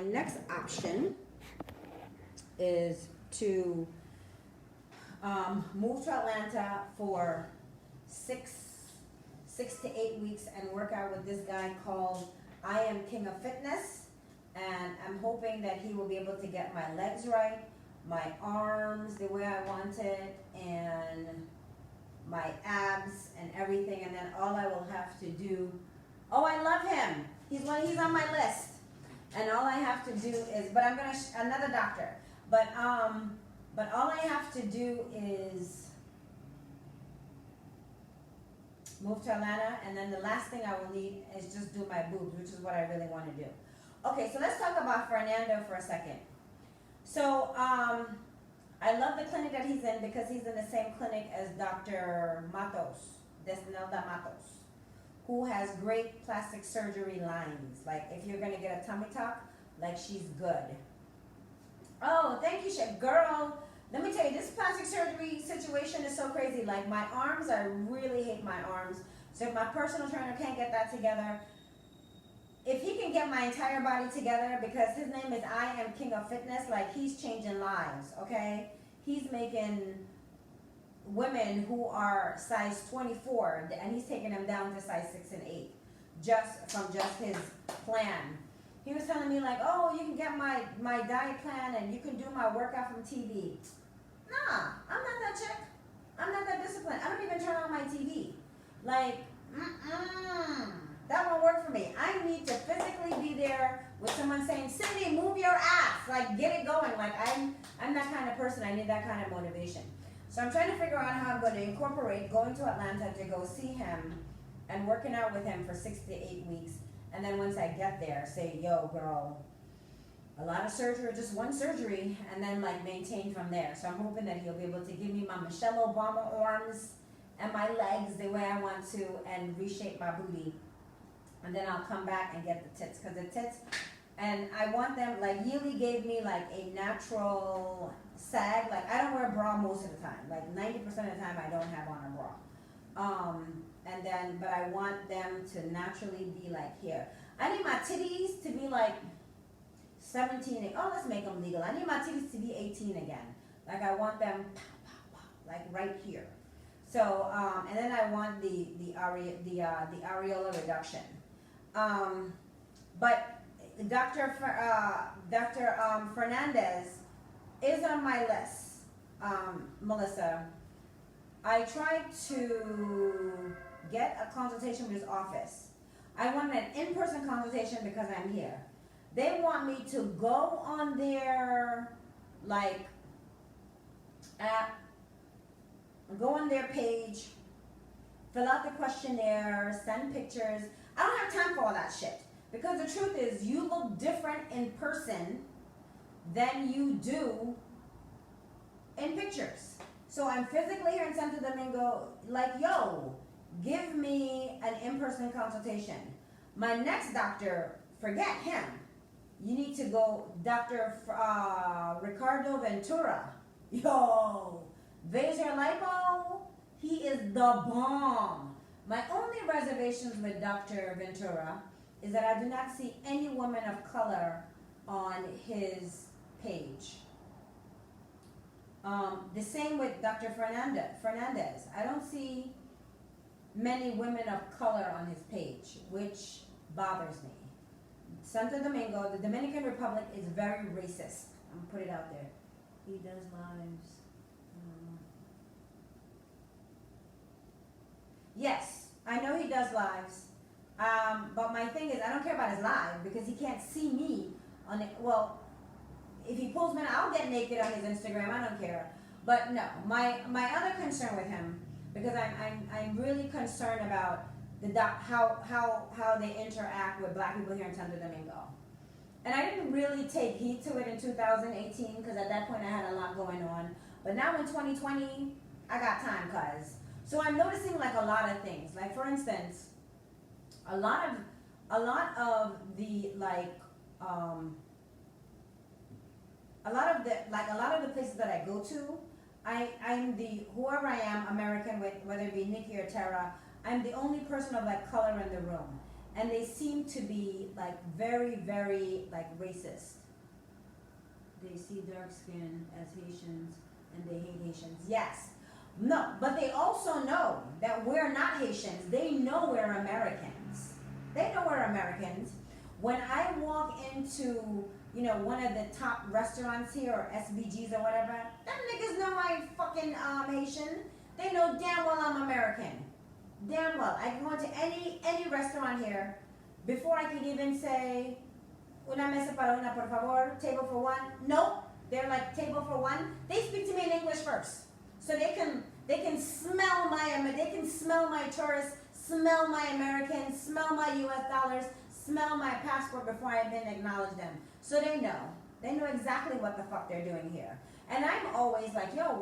next option is to move to Atlanta for six to 8 weeks and work out with this guy called I Am King of Fitness. And I'm hoping that he will be able to get my legs right, my arms the way I want it, and my abs and everything. And then all I will have to do, oh, I love him. He's on my list. And all I have to do is, but I'm gonna another doctor. But all I have to do is move to Atlanta, and then the last thing I will need is just do my boobs, which is what I really want to do. Okay, so let's talk about Fernando for a second. So I love the clinic that he's in, because he's in the same clinic as Dr. Matos, Desnelda Matos, who has great plastic surgery lines. Like if you're gonna get a tummy tuck, like she's good. Oh, thank you, Chef. Girl, let me tell you, this plastic surgery situation is so crazy. Like my arms, I really hate my arms. So if my personal trainer can't get that together, if he can get my entire body together, because his name is I Am King of Fitness, like he's changing lives, okay? He's making women who are size 24, and he's taking them down to size 6 and 8, just from just his plan. He was telling me like, oh, you can get my diet plan and you can do my workout from TV. Nah, I'm not that chick. I'm not that disciplined. I don't even turn on my TV. Like, that won't work for me. I need to physically be there with someone saying, Cindy, move your ass. Like, get it going. Like, I'm that kind of person. I need that kind of motivation. So I'm trying to figure out how I'm going to incorporate going to Atlanta to go see him and working out with him for 6 to 8 weeks. And then once I get there, say, yo, girl, a lot of surgery, just one surgery, and then like maintain from there. So I'm hoping that he'll be able to give me my Michelle Obama arms and my legs the way I want to and reshape my booty. And then I'll come back and get the tits, because the tits, and I want them, like Yeely gave me like a natural sag. Like I don't wear a bra most of the time. Like 90% of the time I don't have on a bra. And then, but I want them to naturally be like here. I need my titties to be like 17. Oh, let's make them legal. I need my titties to be 18 again. Like I want them like right here. So, and then I want the areola reduction. But Dr. Fernandez is on my list, Melissa. I tried to get a consultation with his office. I wanted an in-person consultation because I'm here. They want me to go on their like app, go on their page, fill out the questionnaire, send pictures. I don't have time for all that shit, because the truth is you look different in person than you do in pictures. So I'm physically here in Santo Domingo, like, yo, give me an in-person consultation. My next doctor, forget him. You need to go, Dr. Ricardo Ventura. Yo, Vaser Lipo, he is the bomb. My only reservations with Dr. Ventura is that I do not see any woman of color on his page. The same with Dr. Fernandez. I don't see many women of color on his page, which bothers me. Santo Domingo, the Dominican Republic, is very racist. I'm gonna put it out there. He does lives. Yes, I know he does lives. But my thing is, I don't care about his live because he can't see me on it. Well, if he pulls me, I'll get naked on his Instagram. I don't care. But no, my other concern with him, because I'm really concerned about how they interact with black people here in Santo Domingo. And I didn't really take heed to it in 2018 because at that point I had a lot going on. But now in 2020, I got time, cuz. So I'm noticing like a lot of things. Like for instance, a lot of the places that I go to, I'm the, whoever I am, American, whether it be Nikki or Tara, I'm the only person of like color in the room. And they seem to be like very, very like racist. They see dark skin as Haitians and they hate Haitians. Yes. No, but they also know that we're not Haitians. They know we're Americans. They know we're Americans. When I walk into, you know, one of the top restaurants here, or SBGs or whatever, them niggas know I ain't fucking Haitian. They know damn well I'm American. Damn well. I can go into any restaurant here before I can even say, una mesa para una, por favor, table for one. Nope. They're like, table for one. They speak to me in English first. So they can smell my tourists, smell my Americans, smell my US dollars, smell my passport before I even acknowledge them. So they know exactly what the fuck they're doing here. And I'm always like, yo,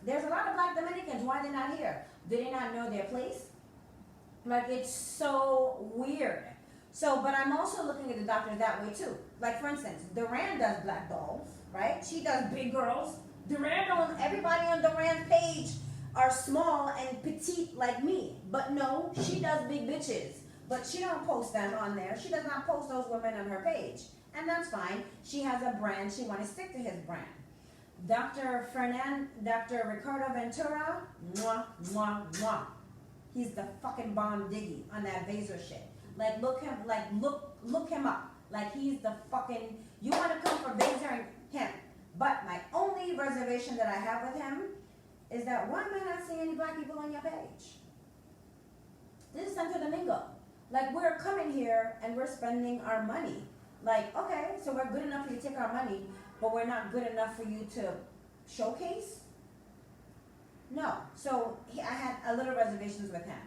there's a lot of black Dominicans, why are they not here? Do they not know their place? Like, it's so weird. So, but I'm also looking at the doctors that way too. Like for instance, Duran does black dolls, right? She does big girls. Everybody on Duran's page are small and petite like me. But no, she does big bitches. but she don't post them on there. She does not post those women on her page. And that's fine. She has a brand. She want to stick to his brand. Dr. Ricardo Ventura, mwah, mwah, mwah. He's the fucking bomb diggy on that Vaser shit. Like, look him up. Like, he's the fucking, you want to come for Vaser and him. But my only reservation that I have with him is that why am I not seeing any black people on your page? This is Santo Domingo. Like, we're coming here and we're spending our money. Like, okay, so we're good enough for you to take our money, but we're not good enough for you to showcase? No. So I had a little reservations with him.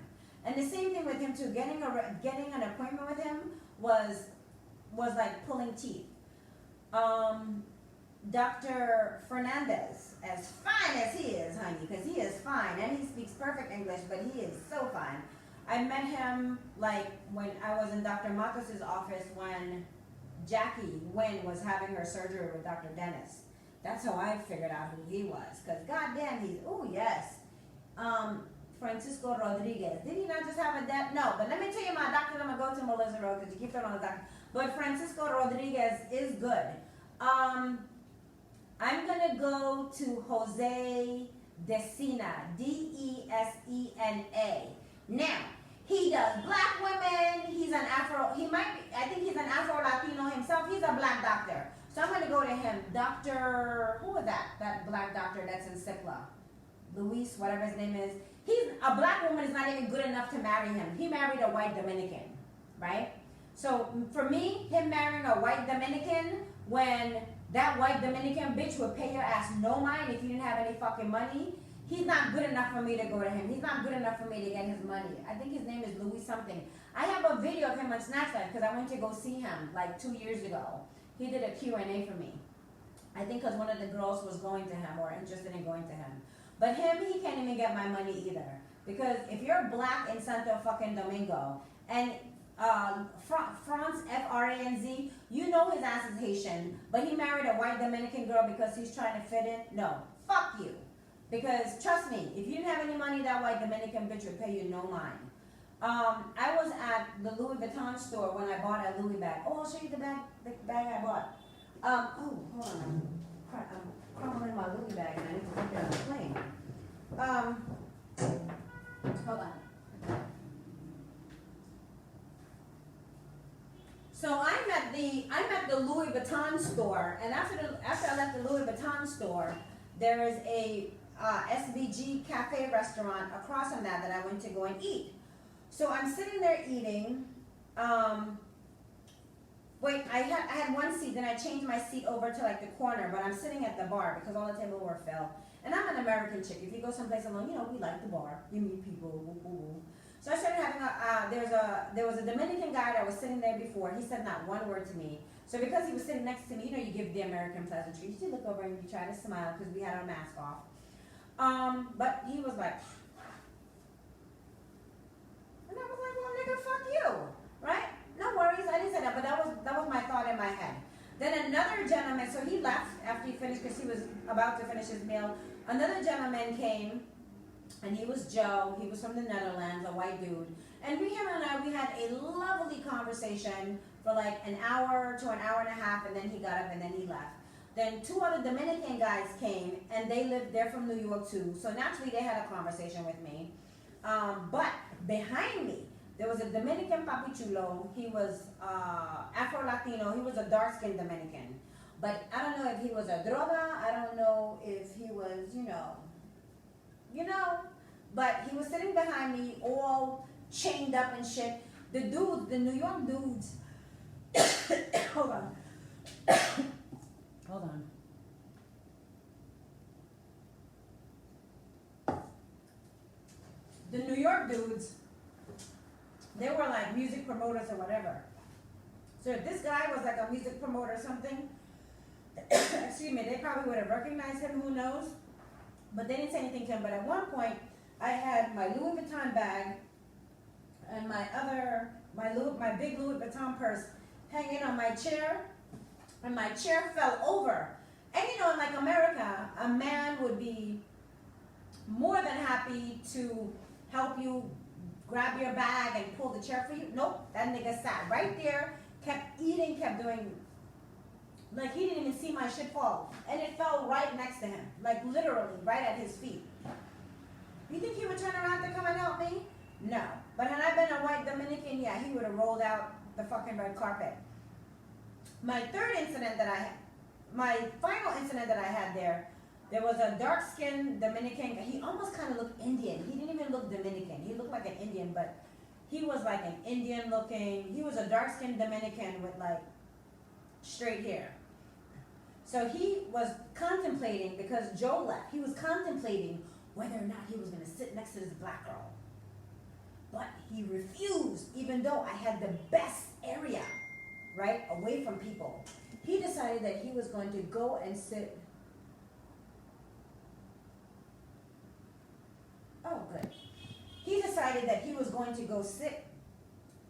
And the same thing with him too. Getting an appointment with him was like pulling teeth. Dr. Fernandez, as fine as he is, honey, because he is fine, and he speaks perfect English, but he is so fine. I met him like when I was in Dr. Matos' office when Jackie Wynn was having her surgery with Dr. Dennis. That's how I figured out who he was, because goddamn, he's, oh yes. Francisco Rodriguez. Did he not just have a death? No, but let me tell you my doctor, I'm going to go to Melissa Road, because you keep throwing on the doctor. But Francisco Rodriguez is good. I'm going to go to Jose Desena, Desena. Now, he does black women, he's an Afro, I think he's an Afro-Latino himself, he's a black doctor. So I'm going to go to him. Dr., who was that? That black doctor that's in Cipla. Luis, whatever his name is. A black woman is not even good enough to marry him. He married a white Dominican, right? So for me, him marrying a white Dominican, when that white Dominican bitch would pay your ass no mind if you didn't have any fucking money, he's not good enough for me to go to him. He's not good enough for me to get his money. I think his name is Louis something. I have a video of him on SNATCH'D because I went to go see him like 2 years ago. He did a Q&A for me. I think because one of the girls was going to him or interested in going to him. But him, he can't even get my money either. Because if you're black in Santo fucking Domingo, and Franz, F-R-A-N-Z, you know his ass is Haitian, but he married a white Dominican girl because he's trying to fit in? No. Fuck you. Because trust me, if you didn't have any money, that white Dominican bitch would pay you no mind. I was at the Louis Vuitton store when I bought a Louis bag. Oh, I'll show you the bag I bought. Oh, hold on. I'm crumbling my Louis bag and I need to put it on the plane. Hold on. So I'm at the Louis Vuitton store, and after I left the Louis Vuitton store, there is a SVG cafe restaurant across from that I went to go and eat. So I'm sitting there eating. Wait, I had one seat, then I changed my seat over to like the corner, but I'm sitting at the bar because all the tables were filled. And I'm an American chick. If you go someplace alone, you know, we like the bar. You meet people, woo, woo, woo. So I started having there was a Dominican guy that was sitting there before. He said not one word to me. So because he was sitting next to me, you know, you give the American pleasantries. You look over and you try to smile because we had our mask off. But he was like, and I was like, well, nigga, fuck you, right? No worries, I didn't say that, but that was my thought in my head. Then another gentleman, so he left after he finished because he was about to finish his meal. Another gentleman came, and he was Joe. He was from the Netherlands, a white dude. And him and I, we had a lovely conversation for like an hour to an hour and a half, and then he got up and then he left. Then 2 other Dominican guys came, and they're from New York too. So naturally, they had a conversation with me. But behind me, there was a Dominican papichulo. He was Afro-Latino. He was a dark-skinned Dominican. But I don't know if he was a droga. I don't know if he was, you know. But he was sitting behind me, all chained up and shit. The dudes, the New York dudes. Hold on. Hold on. The New York dudes, they were like music promoters or whatever. So if this guy was like a music promoter or something, excuse me, they probably would have recognized him, who knows? But they didn't say anything to him. But at one point, I had my Louis Vuitton bag and my big Louis Vuitton purse hanging on my chair, and my chair fell over. And you know, in like America, a man would be more than happy to help you grab your bag and pull the chair for you. Nope, that nigga sat right there, kept eating, kept doing, like he didn't even see my shit fall. And it fell right next to him, like literally right at his feet. You think he would turn around to come and help me? No. But had I been a white Dominican, yeah, he would have rolled out the fucking red carpet. My final incident that I had there was a dark-skinned Dominican. He almost kind of looked Indian. He didn't even look Dominican. He looked like an Indian, but he was like an Indian looking. He was a dark-skinned Dominican with like straight hair. So he was contemplating, because Joe left, he was contemplating whether or not he was going to sit next to this black girl. But he refused, even though I had the best area, right, away from people. He decided that he was going to go and sit. Oh, good. He decided that he was going to go sit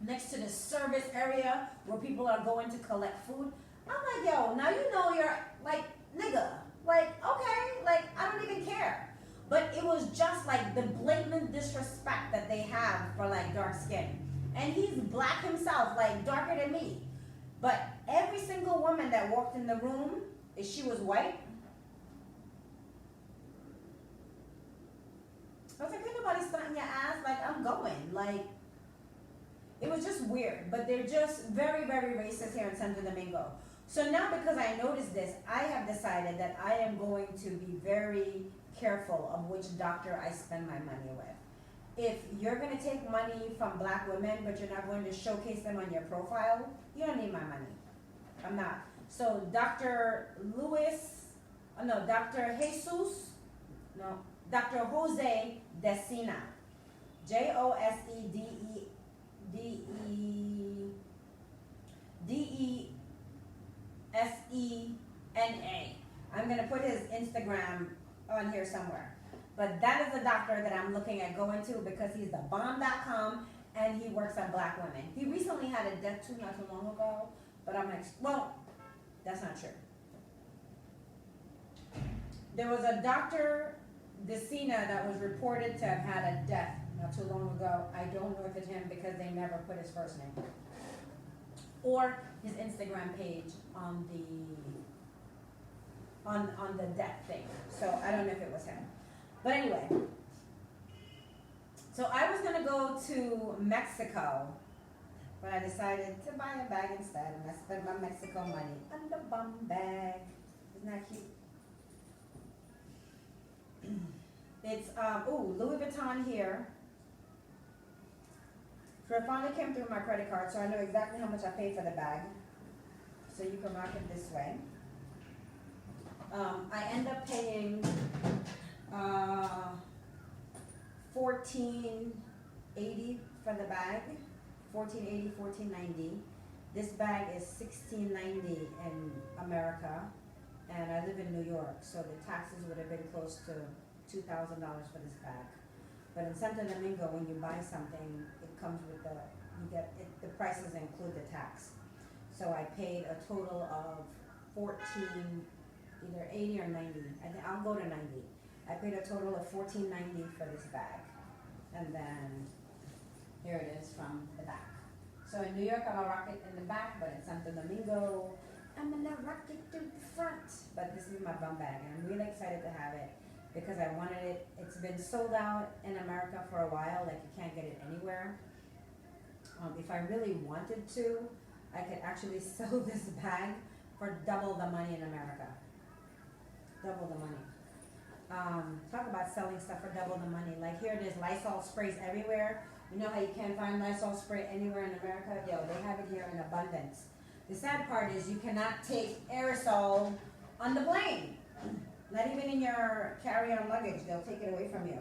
next to the service area where people are going to collect food. I'm like, yo, now you know you're like, nigga, like, okay, like, I don't even care. But it was just like the blatant disrespect that they have for like dark skin. And he's black himself, like darker than me. But every single woman that walked in the room, if she was white, I was like, ain't nobody stunting your ass, like I'm going. Like, it was just weird. But they're just very, very racist here in Santo Domingo. So now because I noticed this, I have decided that I am going to be very careful of which doctor I spend my money with. If you're going to take money from black women, but you're not going to showcase them on your profile, you don't need my money. I'm not. So Dr. Dr. Jose Desena, Josedesena. I'm going to put his Instagram on here somewhere. But that is the doctor that I'm looking at going to because he's the bomb.com and he works on black women. He recently had a death too not too long ago, but I'm like, well, that's not true. There was a Dr. Desena that was reported to have had a death not too long ago. I don't know if it's him because they never put his first name or his Instagram page on the death thing. So I don't know if it was him. But anyway, so I was gonna go to Mexico, but I decided to buy a bag instead, and I spent my Mexico money on the bum bag. Isn't that cute? It's Louis Vuitton here. So it finally came through my credit card, so I know exactly how much I paid for the bag. So you can rock it this way. I end up paying $14.80 for the bag. $14.80, $14.90. This bag is $16.90 in America, and I live in New York, so the taxes would have been close to $2,000 for this bag. But in Santo Domingo, when you buy something, it comes with the prices include the tax. So I paid a total of either 80 or 90. I think I'll go to 90. I paid a total of $14.90 for this bag. And then here it is from the back. So in New York, I'm gonna rock it in the back, but in Santo Domingo, I'm gonna rock it through the front. But this is my bum bag, and I'm really excited to have it because I wanted it. It's been sold out in America for a while, like you can't get it anywhere. If I really wanted to, I could actually sell this bag for double the money in America. Double the money. Talk about selling stuff for double the money. Like here it is, Lysol sprays everywhere. You know how you can't find Lysol spray anywhere in America? Yo, they have it here in abundance. The sad part is you cannot take aerosol on the plane. Not even in your carry-on luggage, they'll take it away from you.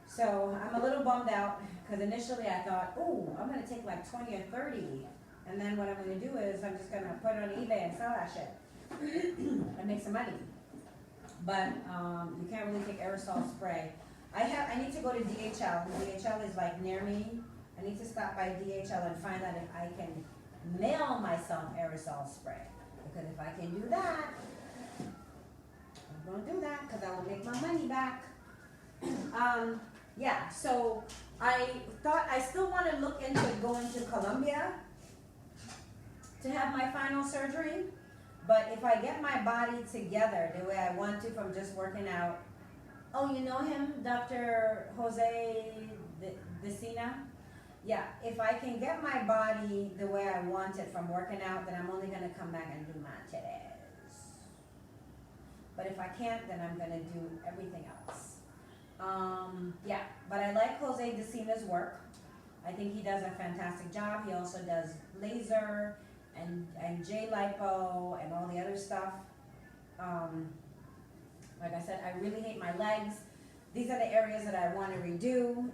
So I'm a little bummed out because initially I thought, ooh, I'm gonna take like 20 or 30. And then what I'm gonna do is I'm just gonna put it on eBay and sell that shit and make some money. But you can't really take aerosol spray. I need to go to DHL. DHL is like near me. I need to stop by DHL and find out if I can mail myself aerosol spray. Because if I can do that, I'm gonna do that because I will make my money back. Yeah, so I thought I still want to look into going to Colombia to have my final surgery. But if I get my body together the way I want to from just working out. Oh, you know him, Dr. Jose Decina? Yeah, if I can get my body the way I want it from working out, then I'm only going to come back and do my titties. But if I can't, then I'm going to do everything else. Yeah, but I like Jose Decina's work. I think he does a fantastic job. He also does laser and J-lipo and all the other stuff. Like I said, I really hate my legs. These are the areas that I want to redo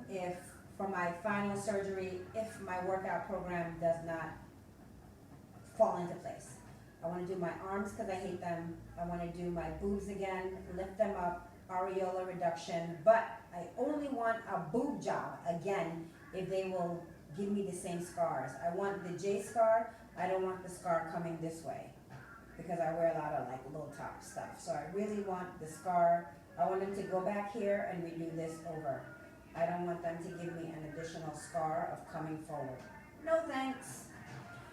for my final surgery, if my workout program does not fall into place. I want to do my arms because I hate them. I want to do my boobs again, lift them up, areola reduction, but I only want a boob job again if they will give me the same scars. I want the J scar. I don't want the scar coming this way because I wear a lot of like low top stuff. So I really want the scar. I want them to go back here and redo this over. I don't want them to give me an additional scar of coming forward. No thanks.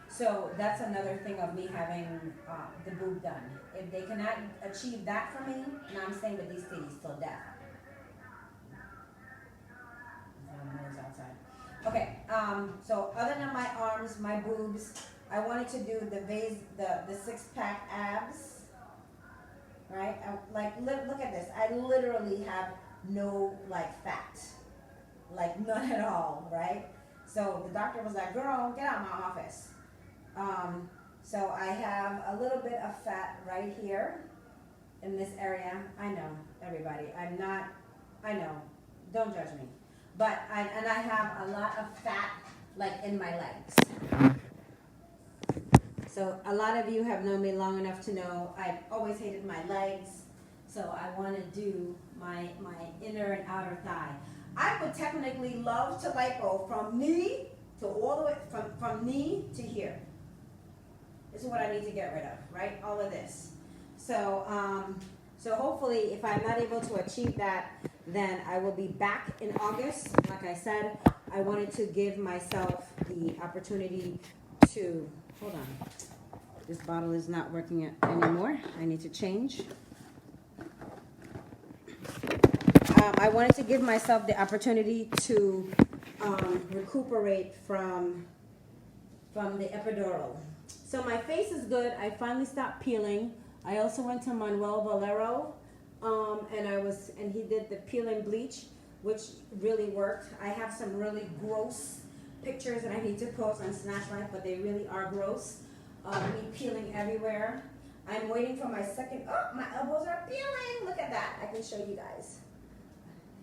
So that's another thing of me having the boob done. If they cannot achieve that for me, and I'm staying with these titties till death. Outside. Okay, so other than my arms, my boobs, I wanted to do the six-pack abs, right? Look at this. I literally have no like fat, like none at all, right? So the doctor was like, "Girl, get out of my office." So I have a little bit of fat right here in this area. I know, everybody. I know. Don't judge me. But I have a lot of fat like in my legs. So a lot of you have known me long enough to know I've always hated my legs. So I want to do my inner and outer thigh. I would technically love to lipo from knee to all the way, from knee to here. This is what I need to get rid of, right? All of this. So, so hopefully if I'm not able to achieve that, then I will be back in August. Like I said, I wanted to give myself the opportunity to, hold on. This bottle is not working anymore. I need to change. I wanted to give myself the opportunity to recuperate from the epidural. So my face is good. I finally stopped peeling. I also went to Manuel Valero, and he did the peel and bleach, which really worked. I have some really gross pictures that I need to post on SNATCH'D, but they really are gross. Me peeling everywhere. I'm waiting for my second. Oh, my elbows are peeling. Look at that. I can show you guys.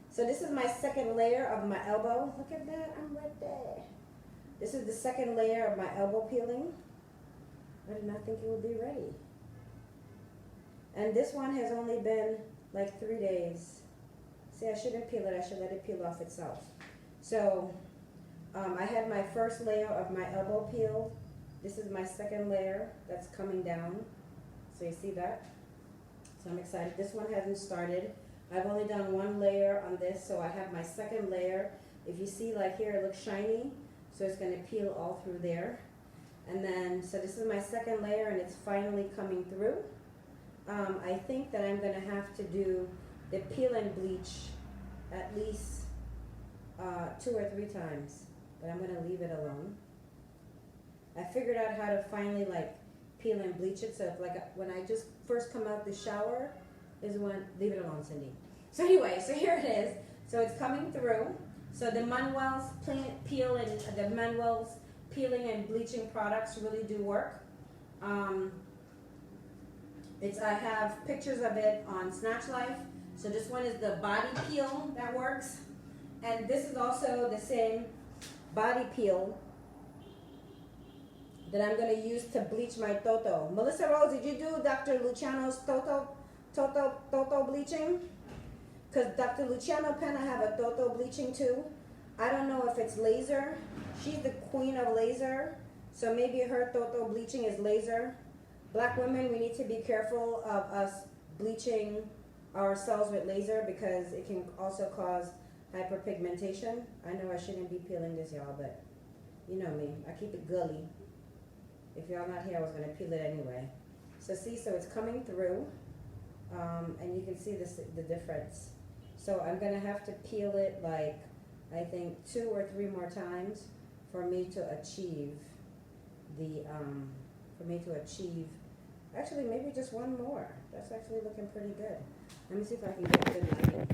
So this is my second layer of my elbow. Look at that. I'm right there. This is the second layer of my elbow peeling. I did not think it would be ready. And this one has only been like 3 days. See, I shouldn't peel it. I should let it peel off itself. So I had my first layer of my elbow peeled. This is my second layer that's coming down. So you see that? So I'm excited. This one hasn't started. I've only done one layer on this, so I have my second layer. If you see, like here, it looks shiny, so it's going to peel all through there. And then, so this is my second layer, and it's finally coming through. I think that I'm going to have to do the peel and bleach at least 2 or 3 times, but I'm going to leave it alone. I figured out how to finally like peel and bleach it, so if, like when I just first come out the shower is when, leave it alone, Cindy. So anyway, so here it is. So it's coming through. So the Manuel's peel and the Manuel's peeling and bleaching products really do work. I have pictures of it on Snatch Life. So this one is the body peel that works, and this is also the same body peel that I'm going to use to bleach my toto. Melissa Rose, did you do Dr. Luciano's toto bleaching? Because Dr. Luciano Penna have a toto bleaching too. I don't know if it's laser. She's the queen of laser, so maybe her toto bleaching is laser. Black women, we need to be careful of us bleaching ourselves with laser because it can also cause hyperpigmentation. I know I shouldn't be peeling this, y'all, but you know me. I keep it gully. If y'all not here, I was going to peel it anyway. So see, so it's coming through, and you can see the difference. So I'm going to have to peel it like, I think 2 or 3 more times for me to achieve the, actually maybe just 1 more. That's actually looking pretty good. Let me see if I can get good lighting.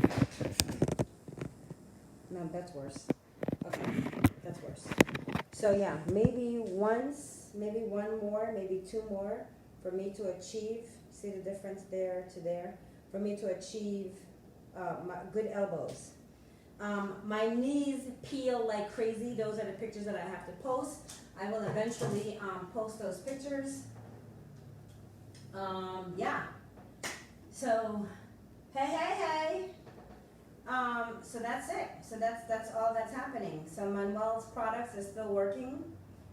No, that's worse. Okay, that's worse. So yeah, maybe maybe 1 more, maybe 2 more for me to achieve, see the difference there to there, for me to achieve my good elbows. My knees peel like crazy. Those are the pictures that I have to post. I will eventually post those pictures. Yeah. So, hey. So that's it. So that's all that's happening. So Manuel's products is still working.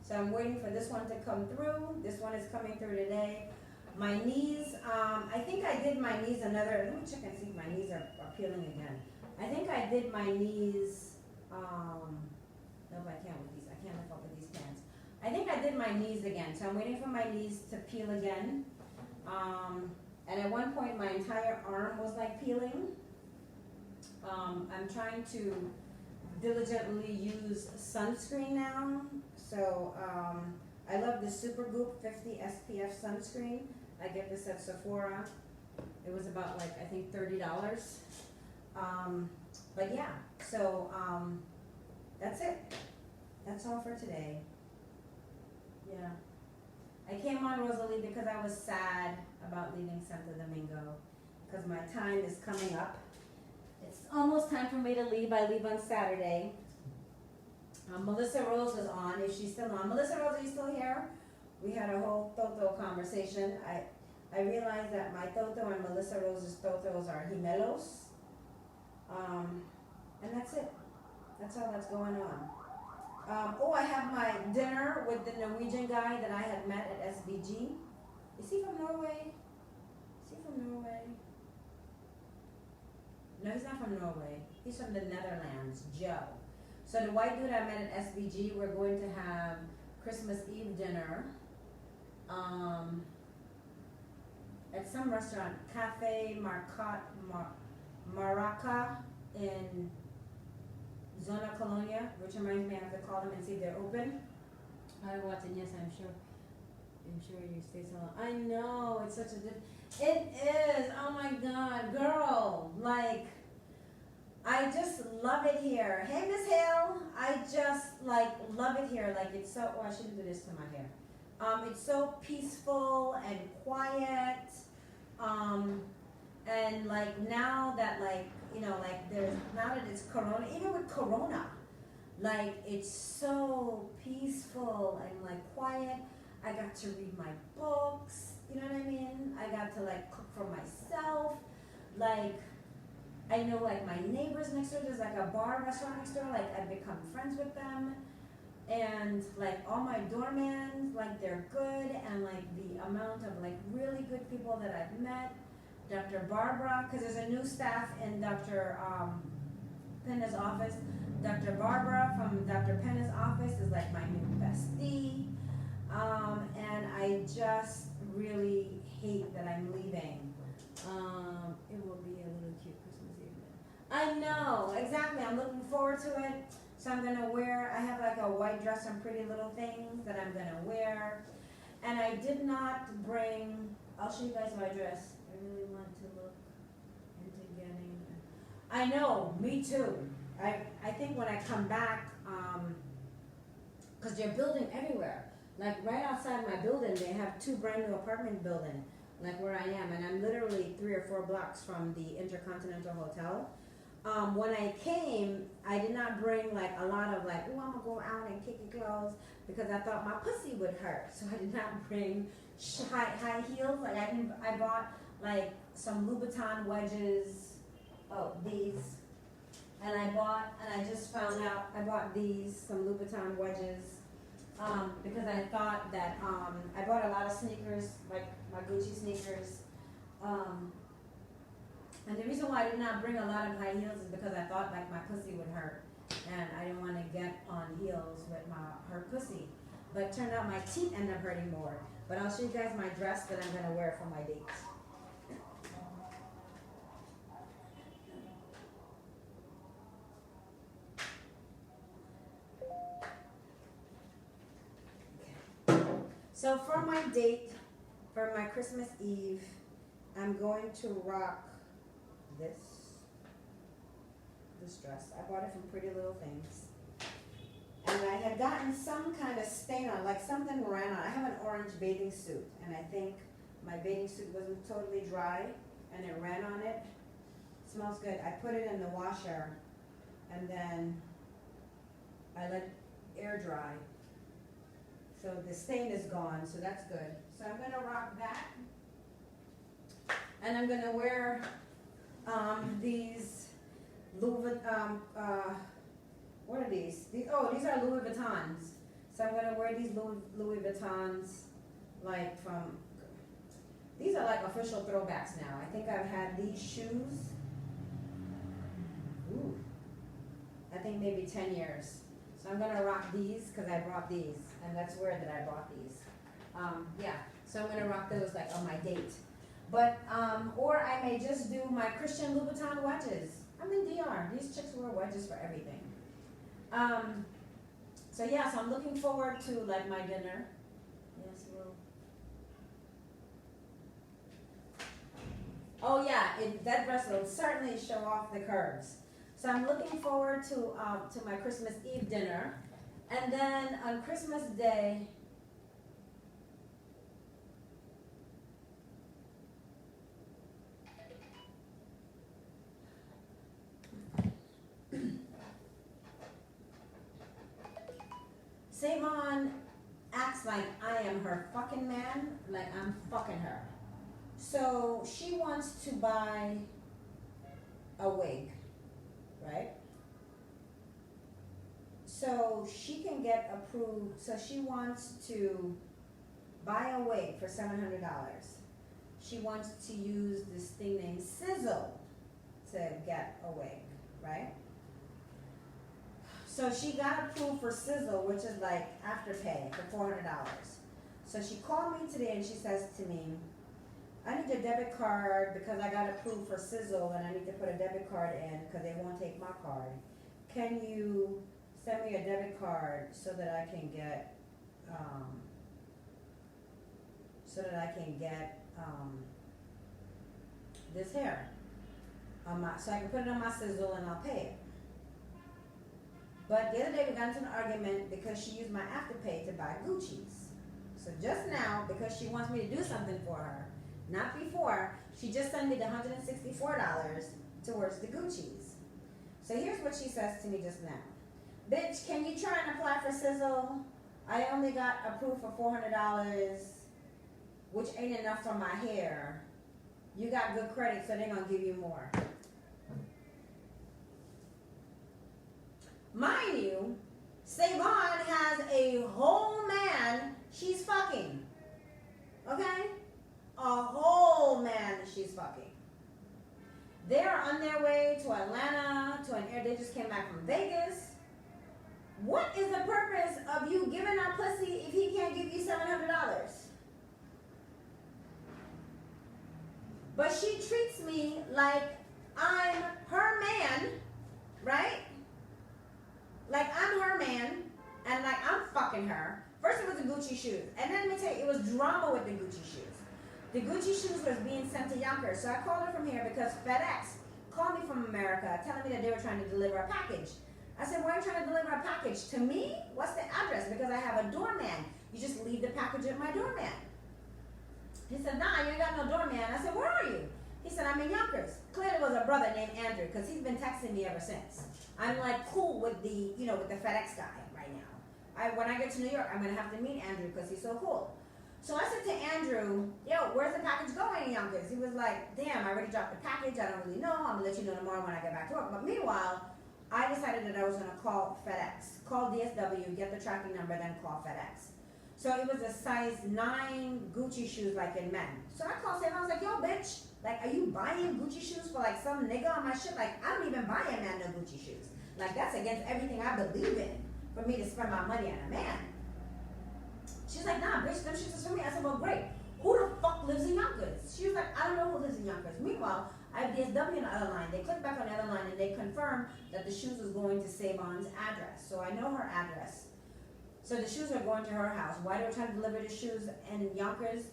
So I'm waiting for this one to come through. This one is coming through today. My knees, I think I did my knees let me check and see if my knees are peeling again. I think I did my knees, no, I can't with these. I can't lift up with these pants. I think I did my knees again. So I'm waiting for my knees to peel again. And at one point my entire arm was like peeling. I'm trying to diligently use sunscreen now. So I love the Supergoop 50 SPF sunscreen. I get this at Sephora. It was about like, I think $30. But yeah, so that's it. That's all for today. Yeah. I came on, Rosalie, because I was sad about leaving Santo Domingo because my time is coming up. It's almost time for me to leave. I leave on Saturday. Melissa Rose is on, if she's still on. Melissa Rose, are you still here? We had a whole Toto conversation. I realized that my Toto and Melissa Rose's Totos are gemelos. And that's it. That's all that's going on. I have my dinner with the Norwegian guy that I had met at SBG. Is he from Norway? No, he's not from Norway. He's from the Netherlands, Joe. So the white dude I met at SBG, we're going to have Christmas Eve dinner at some restaurant, Cafe Maraca in Zona Colonia, which reminds me I have to call them and see if they're open. I watch it, yes, I'm sure you stay so long. I know, it's such a it is, oh my God, girl, like, I just love it here. Hey, Miss Hale, I just like love it here. Like it's so, I shouldn't do this to my hair. It's so peaceful and quiet. And like now that like, you know, like now that it's Corona, even with Corona, like it's so peaceful and like quiet. I got to read my books, you know what I mean? I got to like cook for myself. Like, I know like my neighbors next door, there's like a bar restaurant next door, like I've become friends with them. And like all my doormans, like they're good, and like the amount of like really good people that I've met. Dr. Barbara, because there's a new staff in Dr. Penna's office. Dr. Barbara from Dr. Penna's office is like my new bestie. And I just really hate that I'm leaving. It will be a little cute Christmas evening. I know, exactly. I'm looking forward to it. So I'm gonna wear, I have like a white dress and pretty little things that I'm gonna wear. And I did not bring, I'll show you guys my dress. I really want to look into getting, I know, me too. I think when I come back, because they're building everywhere. Like right outside my building, they have 2 brand new apartment buildings, like where I am, and I'm literally 3 or 4 blocks from the Intercontinental Hotel. When I came, I did not bring like a lot of like, oh, I'm gonna go out and kick your clothes, because I thought my pussy would hurt. So I did not bring high heels. Like I bought like some Louboutin wedges, these, and I just found out I bought these, some Louboutin wedges. Because I thought that I bought a lot of sneakers, like my Gucci sneakers, And the reason why I did not bring a lot of high heels is because I thought like my pussy would hurt, and I didn't want to get on heels with her pussy. But it turned out my teeth ended up hurting more. But I'll show you guys my dress that I'm gonna wear for my date. So for my date, for my Christmas Eve, I'm going to rock this dress. I bought it from Pretty Little Things. And I had gotten some kind of stain on, like something ran on. I have an orange bathing suit, and I think my bathing suit wasn't totally dry, and it ran on it. Smells good. I put it in the washer, and then I let it air dry. So the stain is gone, so that's good. So I'm gonna rock that. And I'm gonna wear these Louis what are these? These are Louis Vuittons. So I'm gonna wear these Louis Vuittons, like from, these are like official throwbacks now. I think I've had these shoes, I think maybe 10 years. So I'm gonna rock these because I brought these, and that's where that I bought these. Yeah, so I'm gonna rock those like on my date. But, or I may just do my Christian Louboutin wedges. I'm in DR. These chicks wear wedges for everything. So yeah, so I'm looking forward to like my dinner. Yes, well. Oh yeah, that dress will certainly show off the curves. So I'm looking forward to my Christmas Eve dinner, and then on Christmas Day. Savon acts like I am her fucking man, like I'm fucking her. So she wants to buy a wig, right? So she can get approved, so she wants to buy a wig for $700. She wants to use this thing named Sizzle to get a wig, right? So she got approved for Sizzle, which is like Afterpay, for $400. So she called me today and she says to me, I need a debit card because I got approved for Sizzle and I need to put a debit card in because they won't take my card. Can you send me a debit card so that I can get, this hair on my, so I can put it on my Sizzle and I'll pay it. But the other day we got into an argument because she used my Afterpay to buy Gucci's. So just now, because she wants me to do something for her, not before, she just sent me the $164 towards the Gucci's. So here's what she says to me just now. Bitch, can you try and apply for Sizzle? I only got approved for $400, which ain't enough for my hair. You got good credit, so they're gonna give you more. Mind you, Savon has a whole man she's fucking. Okay? A whole man she's fucking. They're on their way to Atlanta, they just came back from Vegas. What is the purpose of you giving her pussy if he can't give you $700? But she treats me like I'm her man, right? Like I'm her man, and like I'm fucking her. First it was the Gucci shoes, and then let me tell you, it was drama with the Gucci shoes. The Gucci shoes was being sent to Yonkers, so I called her from here because FedEx called me from America telling me that they were trying to deliver a package. I said, why are you trying to deliver a package? To me? What's the address? Because I have a doorman. You just leave the package at my doorman. He said, nah, you ain't got no doorman. I said, where are you? He said, I'm in Yonkers. Clearly it was a brother named Andrew, because he's been texting me ever since. I'm like cool with the, with the FedEx guy right now. When I get to New York, I'm gonna have to meet Andrew because he's so cool. So I said to Andrew, yo, where's the package going in Yonkers? He was like, damn, I already dropped the package. I don't really know. I'm gonna let you know tomorrow when I get back to work. But meanwhile, I decided that I was gonna call FedEx, call DSW, get the tracking number, then call FedEx. So it was a size 9 Gucci shoes, like in men. So I called Sam, I was like, yo, bitch, like, are you buying Gucci shoes for like some nigga on my shit? Like, I don't even buy a man no Gucci shoes. Like, that's against everything I believe in for me to spend my money on a man. She's like, nah, bitch, them shoes is for me. I said, well, great. Who the fuck lives in Yonkers? She was like, I don't know who lives in Yonkers. Meanwhile, I have DSW on the other line. They clicked back on the other line and they confirmed that the shoes was going to Savon's address. So I know her address. So the shoes are going to her house. Why they were trying to deliver the shoes in Yonkers?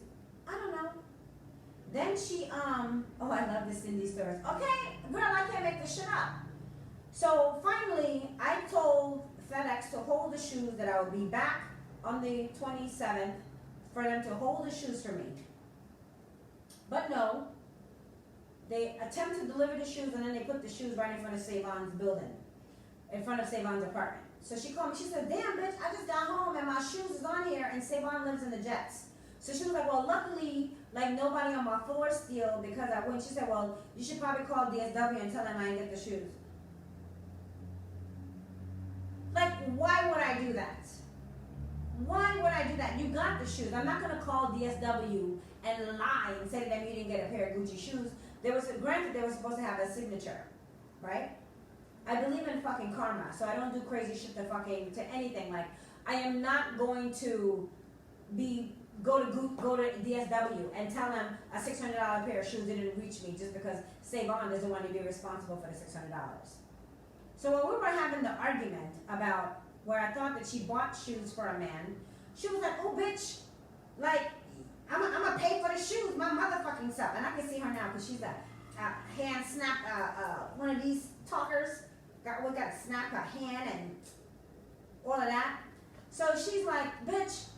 I don't know. Then she, oh, I love the Cindy stories. Okay, girl, I can't make this shit up. So finally, I told FedEx to hold the shoes, that I would be back on the 27th for them to hold the shoes for me. But no, they attempt to deliver the shoes and then they put the shoes right in front of Savon's building, in front of Savon's apartment. So she called me, she said, damn bitch, I just got home and my shoes is on here and Savon lives in the Jets. So she was like, well, luckily, like nobody on my floor steal, because I went, she said, well, you should probably call DSW and tell them I didn't get the shoes. Like, why would I do that? Why would I do that? You got the shoes. I'm not gonna call DSW and lie and say to them you didn't get a pair of Gucci shoes. Granted, they were supposed to have a signature, right? I believe in fucking karma, so I don't do crazy shit to anything. Like, I am not going to go to DSW and tell them a $600 pair of shoes didn't reach me just because Savon doesn't want to be responsible for the $600. So when we were having the argument about where I thought that she bought shoes for a man, she was like, oh bitch, like, I'm gonna pay for the shoes, my motherfucking self. And I can see her now because she's a hand snap, one of these talkers. We got to snap her hand and all of that. So she's like, bitch,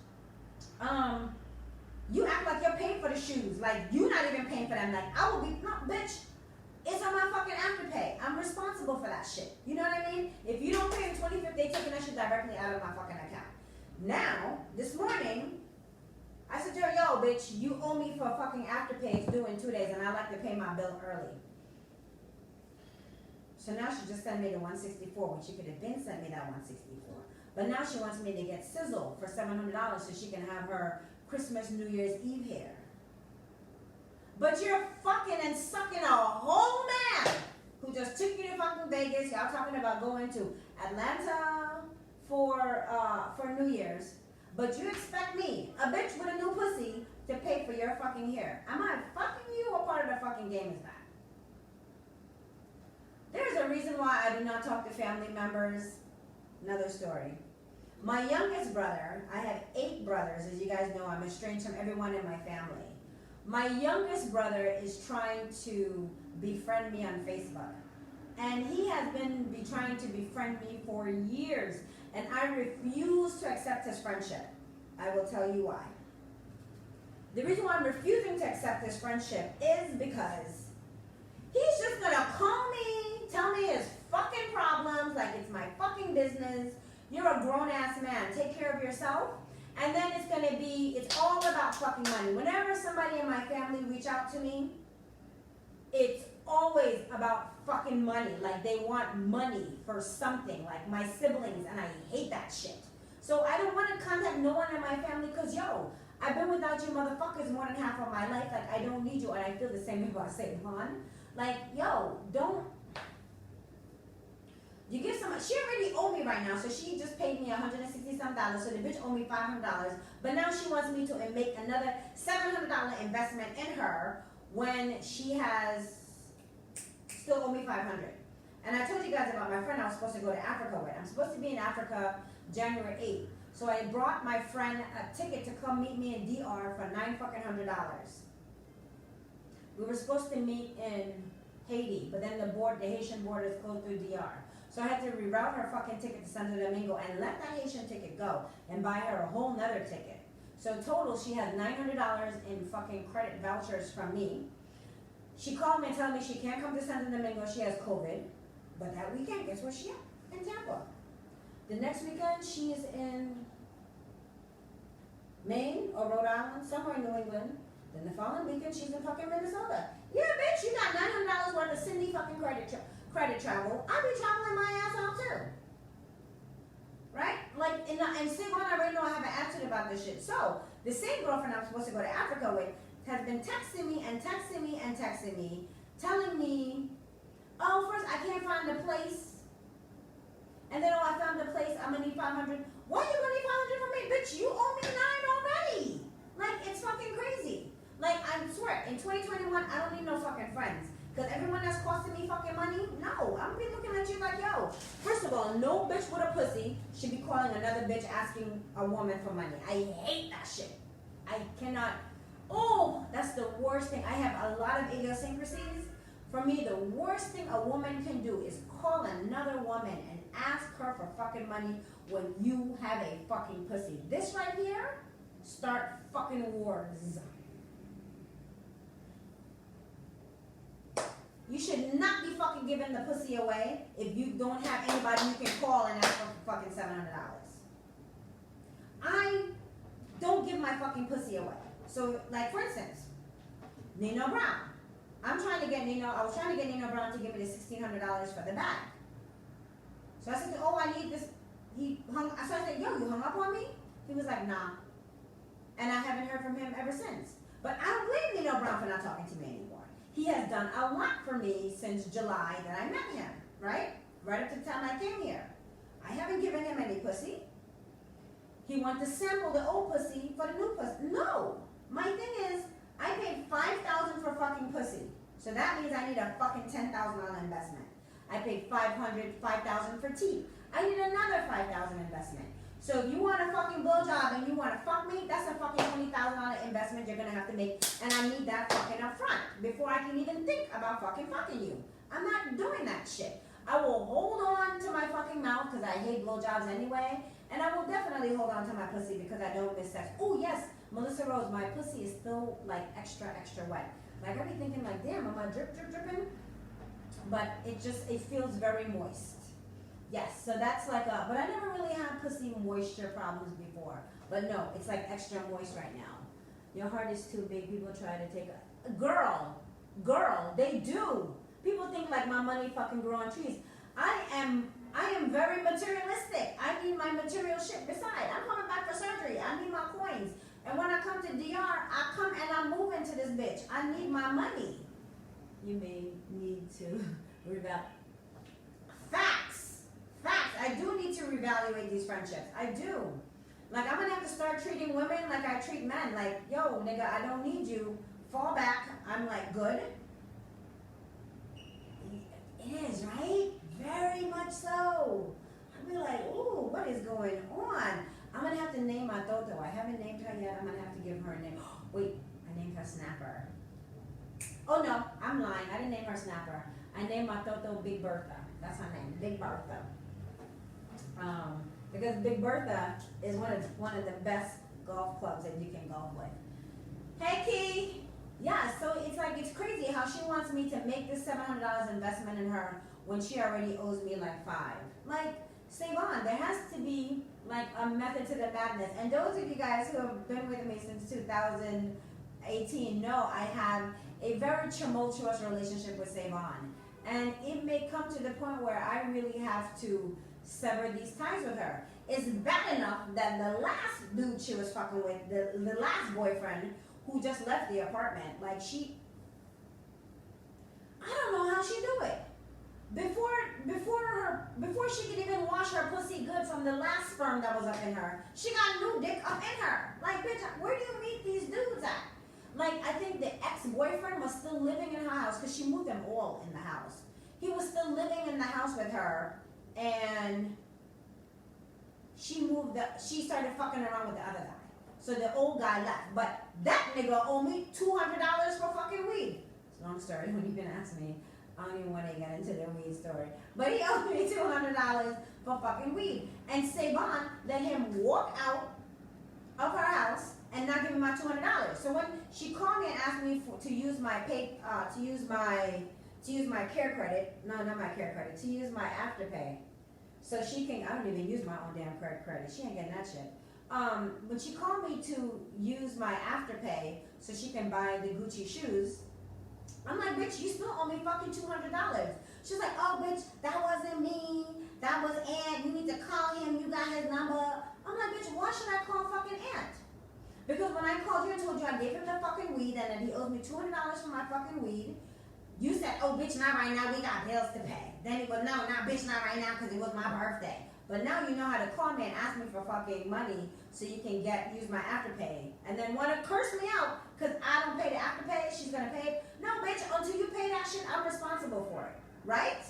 you act like you're paying for the shoes. Like, you're not even paying for them. Like, I will be, no, bitch, it's on my fucking afterpay. I'm responsible for that shit. You know what I mean? If you don't pay the 25th, they taking that shit directly out of my fucking account. Now, this morning, I said to her, yo, bitch, you owe me for fucking afterpay. It's due in 2 days, and I like to pay my bill early. So now she just sent me the 164 when she could have been sent me that 164. But now she wants me to get Sizzle for $700 so she can have her Christmas, New Year's Eve hair. But you're fucking and sucking a whole man who just took you to fucking Vegas. Y'all talking about going to Atlanta for New Year's. But you expect me, a bitch with a new pussy, to pay for your fucking hair. Am I fucking you or part of the fucking game is that? There's a reason why I do not talk to family members. Another story. My youngest brother, I have 8 brothers, as you guys know, I'm estranged from everyone in my family. My youngest brother is trying to befriend me on Facebook. And he has been trying to befriend me for years. And I refuse to accept his friendship. I will tell you why. The reason why I'm refusing to accept his friendship is because he's just gonna call me, tell me his fucking problems like it's my fucking business. You're a grown-ass man. Take care of yourself. And then it's all about fucking money. Whenever somebody in my family reach out to me, it's always about fucking money. Like, they want money for something, like my siblings, and I hate that shit. So I don't want to contact no one in my family because, yo, I've been without you motherfuckers more than half of my life. Like, I don't need you, and I feel the same way about Savon. Like, yo, don't. You give someone, she already owed me right now, so she just paid me $160-some, so the bitch owed me $500. But now she wants me to make another $700 investment in her when she has still owe me $500. And I told you guys about my friend I was supposed to go to Africa with. I'm supposed to be in Africa January 8th. So I brought my friend a ticket to come meet me in DR for $900. We were supposed to meet in Haiti, but then the Haitian border is closed through DR. So I had to reroute her fucking ticket to Santo Domingo and let that Haitian ticket go and buy her a whole nother ticket. So total, she has $900 in fucking credit vouchers from me. She called me and told me she can't come to Santo Domingo, she has COVID. But that weekend, guess where she at? In Tampa. The next weekend, she is in Maine or Rhode Island, somewhere in New England. Then the following weekend, she's in fucking Minnesota. Yeah, bitch, you got $900 worth of Cindy fucking credit travel. I be traveling my ass off too. Right? Like, and Savon already know I have an attitude about this shit. So the same girlfriend I'm supposed to go to Africa with has been texting me and texting me and texting me, telling me, oh, first I can't find the place, and then I found the place. I'm gonna need 500. Why you gonna need 500 from me, bitch? You owe me 9 already. Like, it's fucking crazy. Like, I swear, in 2021, I don't need no fucking friends. Because everyone that's costing me fucking money, no. I'm gonna be looking at you like, yo. First of all, no bitch with a pussy should be calling another bitch asking a woman for money. I hate that shit. I cannot. Oh, that's the worst thing. I have a lot of idiosyncrasies. For me, the worst thing a woman can do is call another woman and ask her for fucking money when you have a fucking pussy. This right here, start fucking wars. You should not be fucking giving the pussy away if you don't have anybody you can call and ask for fucking $700. I don't give my fucking pussy away. So, like, for instance, Nino Brown. I was trying to get Nino Brown to give me the $1,600 for the bag. So I said, oh, I need this. So I said, yo, you hung up on me? He was like, nah. And I haven't heard from him ever since. But I don't blame Nino Brown for not talking to me anymore. He has done a lot for me since July that I met him, right? Right up to the time I came here. I haven't given him any pussy. He wanted to sample the old pussy for the new pussy. No. My thing is, I paid $5,000 for fucking pussy. So that means I need a fucking $10,000 investment. I paid $5,000 for teeth. I need another $5,000 investment. So if you want a fucking blowjob and you want to fuck me, that's a fucking $20,000 investment you're gonna have to make, and I need that fucking up front before I can even think about fucking you. I'm not doing that shit. I will hold on to my fucking mouth because I hate blowjobs anyway, and I will definitely hold on to my pussy because I don't miss sex. Oh yes, Melissa Rose, my pussy is still like extra wet. Like I be thinking like, damn, am I dripping? But it feels very moist. Yes, so that's like but I never really had pussy moisture problems before. But no, it's like extra moist right now. Your heart is too big. People try to take a girl, they do. People think like my money fucking grow on trees. I am very materialistic. I need my material shit. Besides, I'm coming back for surgery. I need my coins. And when I come to DR, I come and I move into this bitch. I need my money. You may need to reevaluate. Facts. I do need to reevaluate these friendships. I do. Like, I'm going to have to start treating women like I treat men. Like, yo, nigga, I don't need you. Fall back. I'm like, good. It is, right? Very much so. I'll be like, ooh, what is going on? I'm going to have to name my Toto. I haven't named her yet. I'm going to have to give her a name. Wait, I named her Snapper. Oh, no, I'm lying. I didn't name her Snapper. I named my Toto Big Bertha. That's her name, Big Bertha. Because Big Bertha is one of the best golf clubs that you can golf with. Hey, Key. Yeah, so it's crazy how she wants me to make this $700 investment in her when she already owes me like $5. Like, save on. There has to be like a method to the madness. And those of you guys who have been with me since 2018 know I have a very tumultuous relationship with Savon. And it may come to the point where I really have to sever these ties with her. It's bad enough that the last dude she was fucking with, the last boyfriend who just left the apartment, like I don't know how she do it. Before she could even wash her pussy good from the last sperm that was up in her, she got new dick up in her. Like, bitch, where do you meet these dudes at? Like, I think the ex-boyfriend was still living in her house because she moved them all in the house. He was still living in the house with her, and she started fucking around with the other guy. So the old guy left. But that nigga owed me $200 for fucking weed. It's a long story. When you can ask me, I don't even want to get into the weed story. But he owed me $200 for fucking weed. And Savon let him walk out of her house and not give me my $200. So when she called me and asked me to use my care credit, no, not my care credit, to use my Afterpay, so she can, I don't even use my own damn credit, she ain't getting that shit. When she called me to use my Afterpay so she can buy the Gucci shoes, I'm like, bitch, you still owe me fucking $200. She's like, oh, bitch, that wasn't me, that was Ant, you need to call him, you got his number. I'm told you I gave him the fucking weed and that he owes me $200 for my fucking weed. You said, oh, bitch, not right now. We got bills to pay. Then he goes, no, bitch, not right now because it was my birthday. But now you know how to call me and ask me for fucking money so you can use my afterpay. And then want to curse me out because I don't pay the afterpay. She's going to pay it. No, bitch, until you pay that shit, I'm responsible for it. Right?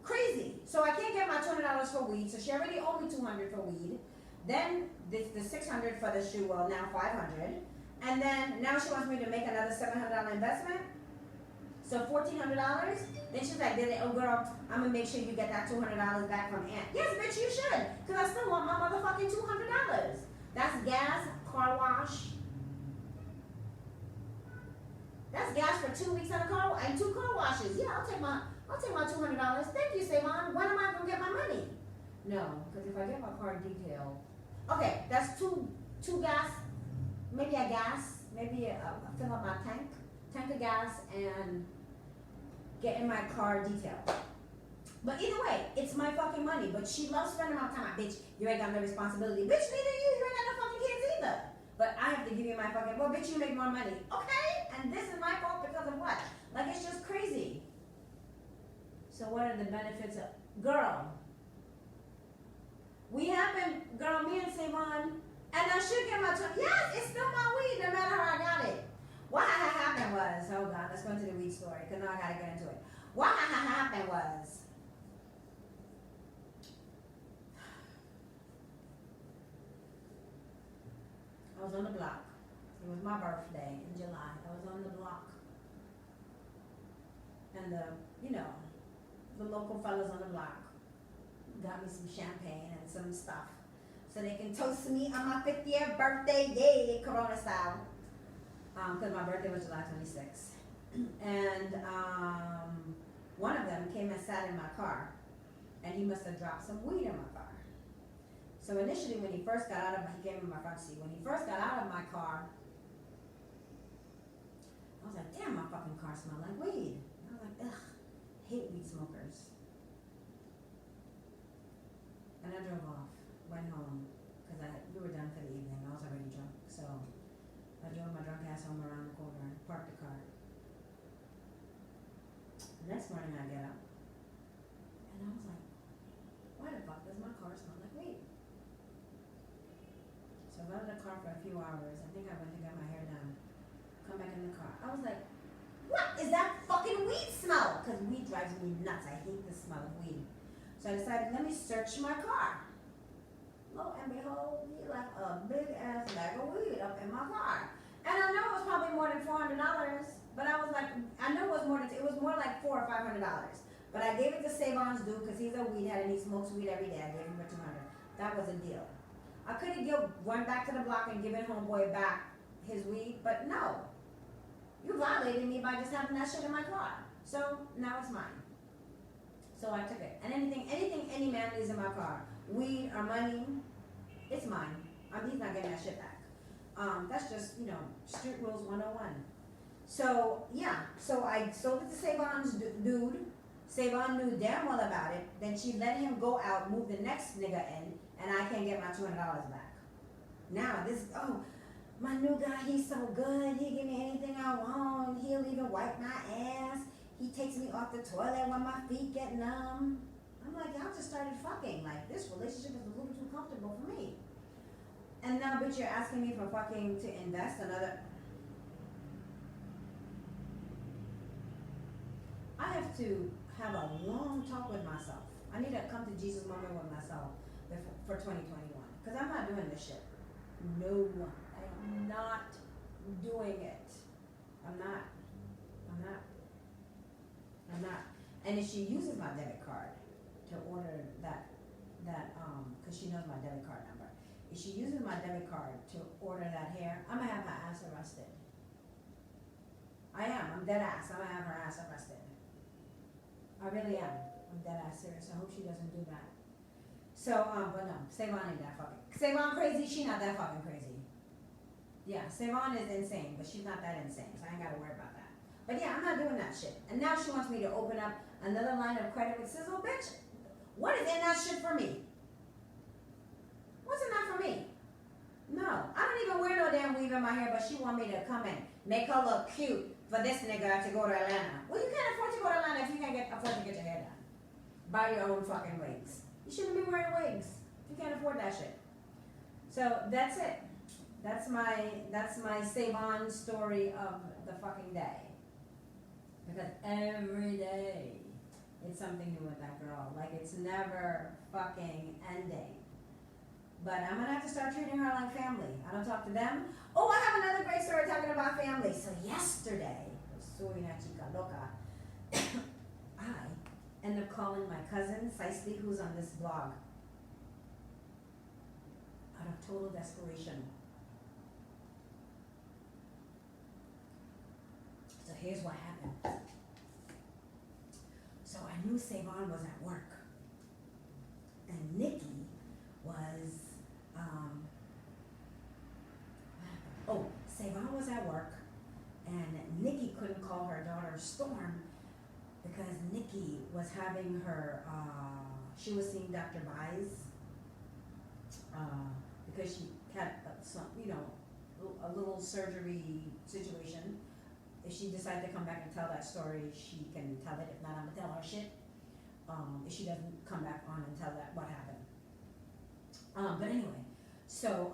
Crazy. So I can't get my $200 for weed. So she already owed me $200 for weed. Then the $600 for the shoe, well, now $500. And then now she wants me to make another $700 investment. So $1,400. Then she's like, oh girl, I'm gonna make sure you get that $200 back from Aunt. Yes, bitch, you should, cause I still want my motherfucking $200. That's gas, car wash. That's gas for 2 weeks on a car and 2 car washes. Yeah, I'll take my $200. Thank you, Savon. When am I gonna get my money? No, cause if I get my car detailed, okay, that's two gas, maybe a gas, maybe fill up my tank of gas and get in my car detailed. But either way, it's my fucking money. But she loves spending my time. Bitch, you ain't got no responsibility. Bitch, neither you. You ain't got no fucking kids either. But I have to give you my fucking, well, bitch, you make more money. Okay? And this is my fault because of what? Like, it's just crazy. So what are the benefits of, girl, we have been, girl, me and Savon, and I should get my, yes, it's still my weed, no matter how I got it. What happened was, hold on, let's go into the weed story, because now I gotta get into it. What happened was, I was on the block. It was my birthday in July. I was on the block. And the local fellas on the block got me some champagne and some stuff so they can toast me on my 50th birthday, yay, Corona style. Because my birthday was July 26th. And one of them came and sat in my car, and he must have dropped some weed in my car. So initially when he first got out of he gave me my front seat. When he first got out of my car, I was like, damn, my fucking car smelled like weed. And I was like, ugh, hate weed smokers. And I drove off, went home, because we were done for the evening. I was already drunk, so I drove my drunk ass home around the corner and parked the car. The next morning I get up, and I was like, why the fuck does my car smell like weed? So I got in the car for a few hours. I think I went to get my hair done. Come back in the car. I was like, what is that fucking weed smell? Because weed drives me nuts. I hate the smell of weed. So I decided, let me search my car. Lo and behold, he left a big ass bag of weed up in my car. And I know it was probably more than $400, but I was like, I know it was more like $400 or $500. But I gave it to Savon's dude because he's a weed head and he smokes weed every day. I gave him for $200. That was a deal. I could have went back to the block and given homeboy back his weed, but no. You violated me by just having that shit in my car. So now it's mine. So I took it. And anything any man leaves in my car, weed or money, it's mine. He's not getting that shit back. That's just, street rules 101. So, yeah. So I sold it to Savon's dude. Savon knew damn well about it. Then she let him go out, move the next nigga in, and I can't get my $200 back. Now, my new guy, he's so good. He give me anything I want. He'll even wipe my ass. He takes me off the toilet when my feet get numb. I'm like, y'all just started fucking. Like, this relationship is a little too comfortable for me. And now, bitch, you're asking me for fucking to invest another. I have to have a long talk with myself. I need to come to Jesus moment with myself for 2021. Because I'm not doing this shit. No, I'm not doing it. I'm not. And if she uses my debit card to order that, because she knows my debit card number. If she uses my debit card to order that hair, I'm gonna have her ass arrested. I am. I'm dead ass. I'm gonna have her ass arrested. I really am. I'm dead ass serious. I hope she doesn't do that. So, but no, Savon ain't that fucking. Savon crazy. She not that fucking crazy. Yeah, Savon is insane, but she's not that insane, so I ain't gotta worry about that. But yeah, I'm not doing that shit. And now she wants me to open up another line of credit with Sizzle, bitch. What is in that shit for me? What's in that for me? No, I don't even wear no damn weave in my hair, but she want me to come and make her look cute for this nigga to go to Atlanta. Well, you can't afford to go to Atlanta if you can't afford to get your hair done. Buy your own fucking wigs. You shouldn't be wearing wigs. You can't afford that shit. So that's it. That's my Savon story of the fucking day. Because every day it's something new with that girl. Like, it's never fucking ending. But I'm gonna have to start treating her like family. I don't talk to them. Oh, I have another great story talking about family. So yesterday, soy una chica loca, I ended up calling my cousin, Sicely, who's on this blog, out of total desperation. So here's what happened. So I knew Savon was at work. And Nikki was, Savon was at work, and Nikki couldn't call her daughter Storm because Nikki was having her, she was seeing Dr. Baez, because she had some, a little surgery situation. If she decides to come back and tell that story, she can tell it. If not, I'm gonna tell her shit. If she doesn't come back on and tell that what happened. But anyway, so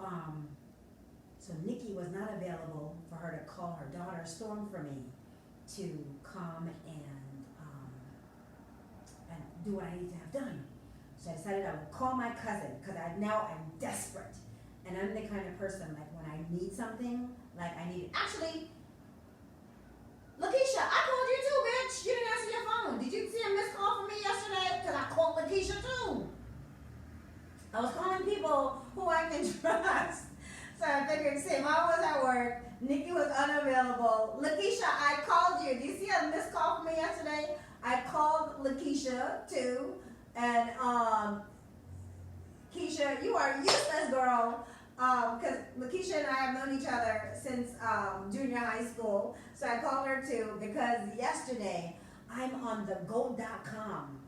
Nikki was not available for her to call her daughter Storm for me to come and do what I need to have done. So I decided I would call my cousin because I'm desperate, and I'm the kind of person, like, when I need something, like I need it. Actually, Lakeisha, I called you too, bitch. You didn't answer your phone. Did you see a missed call from me yesterday? Because I called Lakeisha too. I was calling people who I can trust. So I figured, say, Mom was at work, Nikki was unavailable. Lakeisha, I called you. Do you see a missed call from me yesterday? I called Lakeisha too. And Keisha, you are useless, girl. Because Lakeisha and I have known each other since junior high school. So I called her too because yesterday I'm on the go.com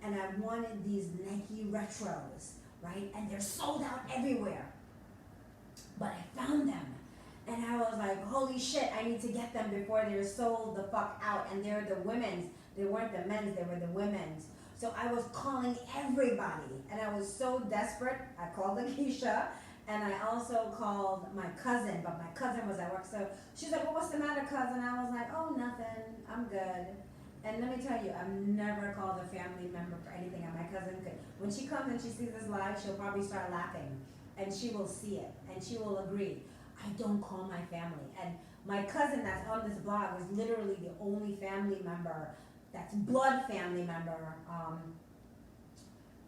and I wanted these Nike retros, right? And they're sold out everywhere. But I found them and I was like, holy shit, I need to get them before they're sold the fuck out. And they're the women's. They weren't the men's, they were the women's. So I was calling everybody and I was so desperate. I called Lakeisha. And I also called my cousin, but my cousin was at work. So she's like, well, what's the matter, cousin? I was like, oh, nothing. I'm good. And let me tell you, I've never called a family member for anything. And my cousin could. When she comes and she sees this live, she'll probably start laughing. And she will see it. And she will agree. I don't call my family. And my cousin that's on this blog is literally the only family member that's blood family member.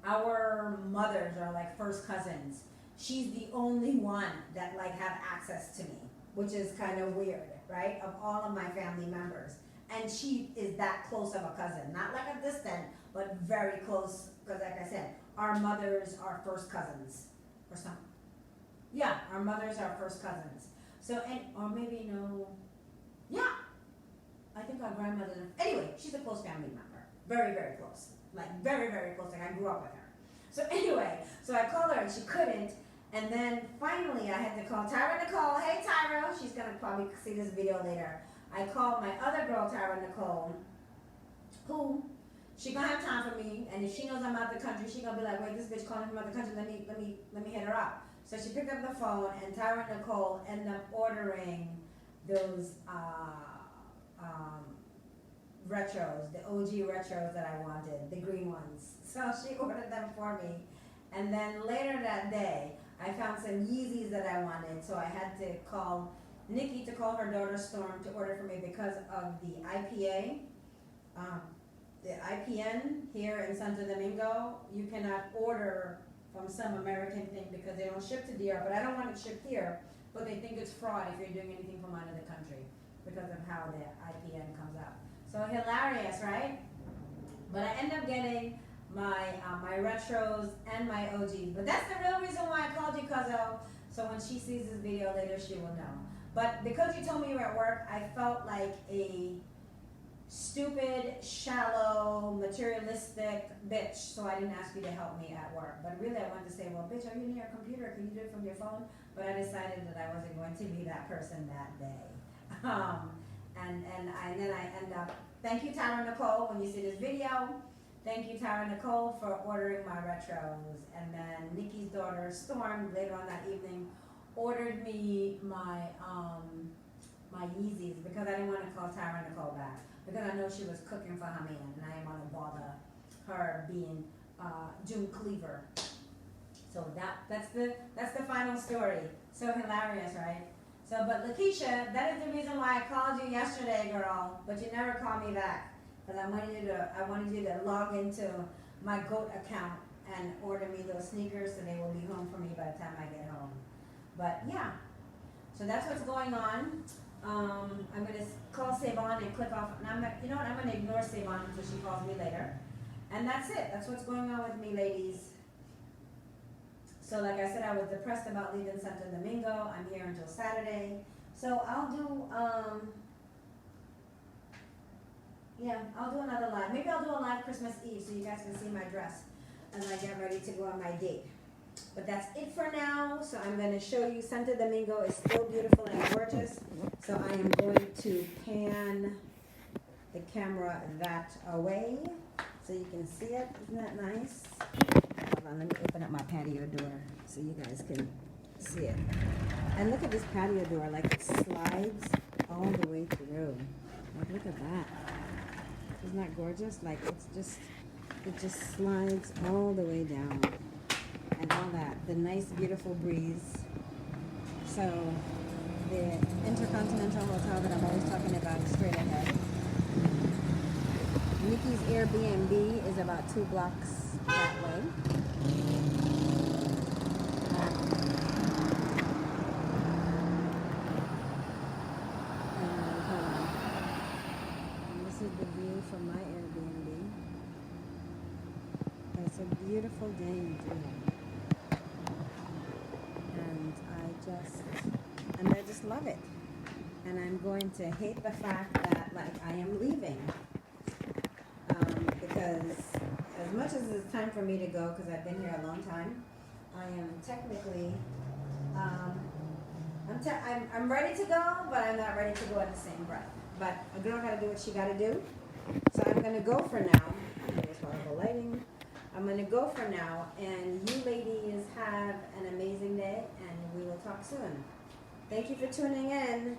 Our mothers are like first cousins. She's the only one that like have access to me, which is kind of weird, right? Of all of my family members. And she is that close of a cousin. Not like a distant, but very close. Because like I said, our mothers are first cousins. Or something. Yeah, our mothers are first cousins. So, or maybe no. Yeah. I think our grandmother. Anyway, she's a close family member. Very, very close. Like very, very close. Like I grew up with her. So anyway, so I called her and she couldn't. And then finally I had to call Tyra Nicole. Hey Tyra, she's gonna probably see this video later. I called my other girl, Tyra Nicole, who she gonna have time for me, and if she knows I'm out the country, she gonna be like, wait, this bitch calling from out the country, let me hit her up. So she picked up the phone and Tyra Nicole ended up ordering those retros, the OG retros that I wanted, the green ones. So she ordered them for me. And then later that day, I found some Yeezys that I wanted, so I had to call Nikki to call her daughter Storm to order for me because of the IPA. The IPN here in Santo Domingo, you cannot order from some American thing because they don't ship to DR, but I don't want it shipped here, but they think it's fraud if you're doing anything from out of the country because of how the IPN comes out. So hilarious, right? But I end up getting my my retros and my OGs. But that's the real reason why I called you, Cuzzo. So when she sees this video later, she will know. But because you told me you were at work, I felt like stupid, shallow, materialistic bitch, so I didn't ask you to help me at work. But really, I wanted to say, well, bitch, are you near a computer? Can you do it from your phone? But I decided that I wasn't going to be that person that day. And then I end up, thank you, Tara Nicole, when you see this video. Thank you, Tara Nicole, for ordering my retros. And then Nikki's daughter, Storm, later on that evening, ordered me my my Yeezys because I didn't want to call Tara Nicole back because I know she was cooking for her man and I didn't want to bother her being June Cleaver. So that's the final story. So hilarious, right? So, but Lakeisha, that is the reason why I called you yesterday, girl. But you never called me back because I wanted you to log into my GOAT account and order me those sneakers so they will be home for me by the time I get home. But yeah, so that's what's going on. I'm gonna call Savon and click off. And you know what? I'm gonna ignore Savon until she calls me later. And that's it. That's what's going on with me, ladies. So like I said, I was depressed about leaving Santo Domingo. I'm here until Saturday. So I'll do, I'll do another live. Maybe I'll do a live Christmas Eve so you guys can see my dress as I get ready to go on my date. But that's it for now. So I'm going to show you Santo Domingo is still beautiful and gorgeous. So I am going to pan the camera that away so you can see it. Isn't that nice? Hold on, let me open up my patio door so you guys can see it. And look at this patio door, like it slides all the way through. Like look at that. Isn't that gorgeous? Like it just slides all the way down. And all that, the nice beautiful breeze. So the Intercontinental Hotel that I'm always talking about is straight ahead. Nikki's Airbnb is about 2 blocks that way. And this is the view from my Airbnb. It's a beautiful day indeed. And I just love it. And I'm going to hate the fact that like I am leaving. Because as much as it's time for me to go, because I've been here a long time, I am technically, I'm ready to go, but I'm not ready to go at the same breath. But a girl got to do what she got to do. So I'm going to go for now. There's horrible lighting. I'm going to go for now, and you ladies have an amazing day, and we will talk soon. Thank you for tuning in.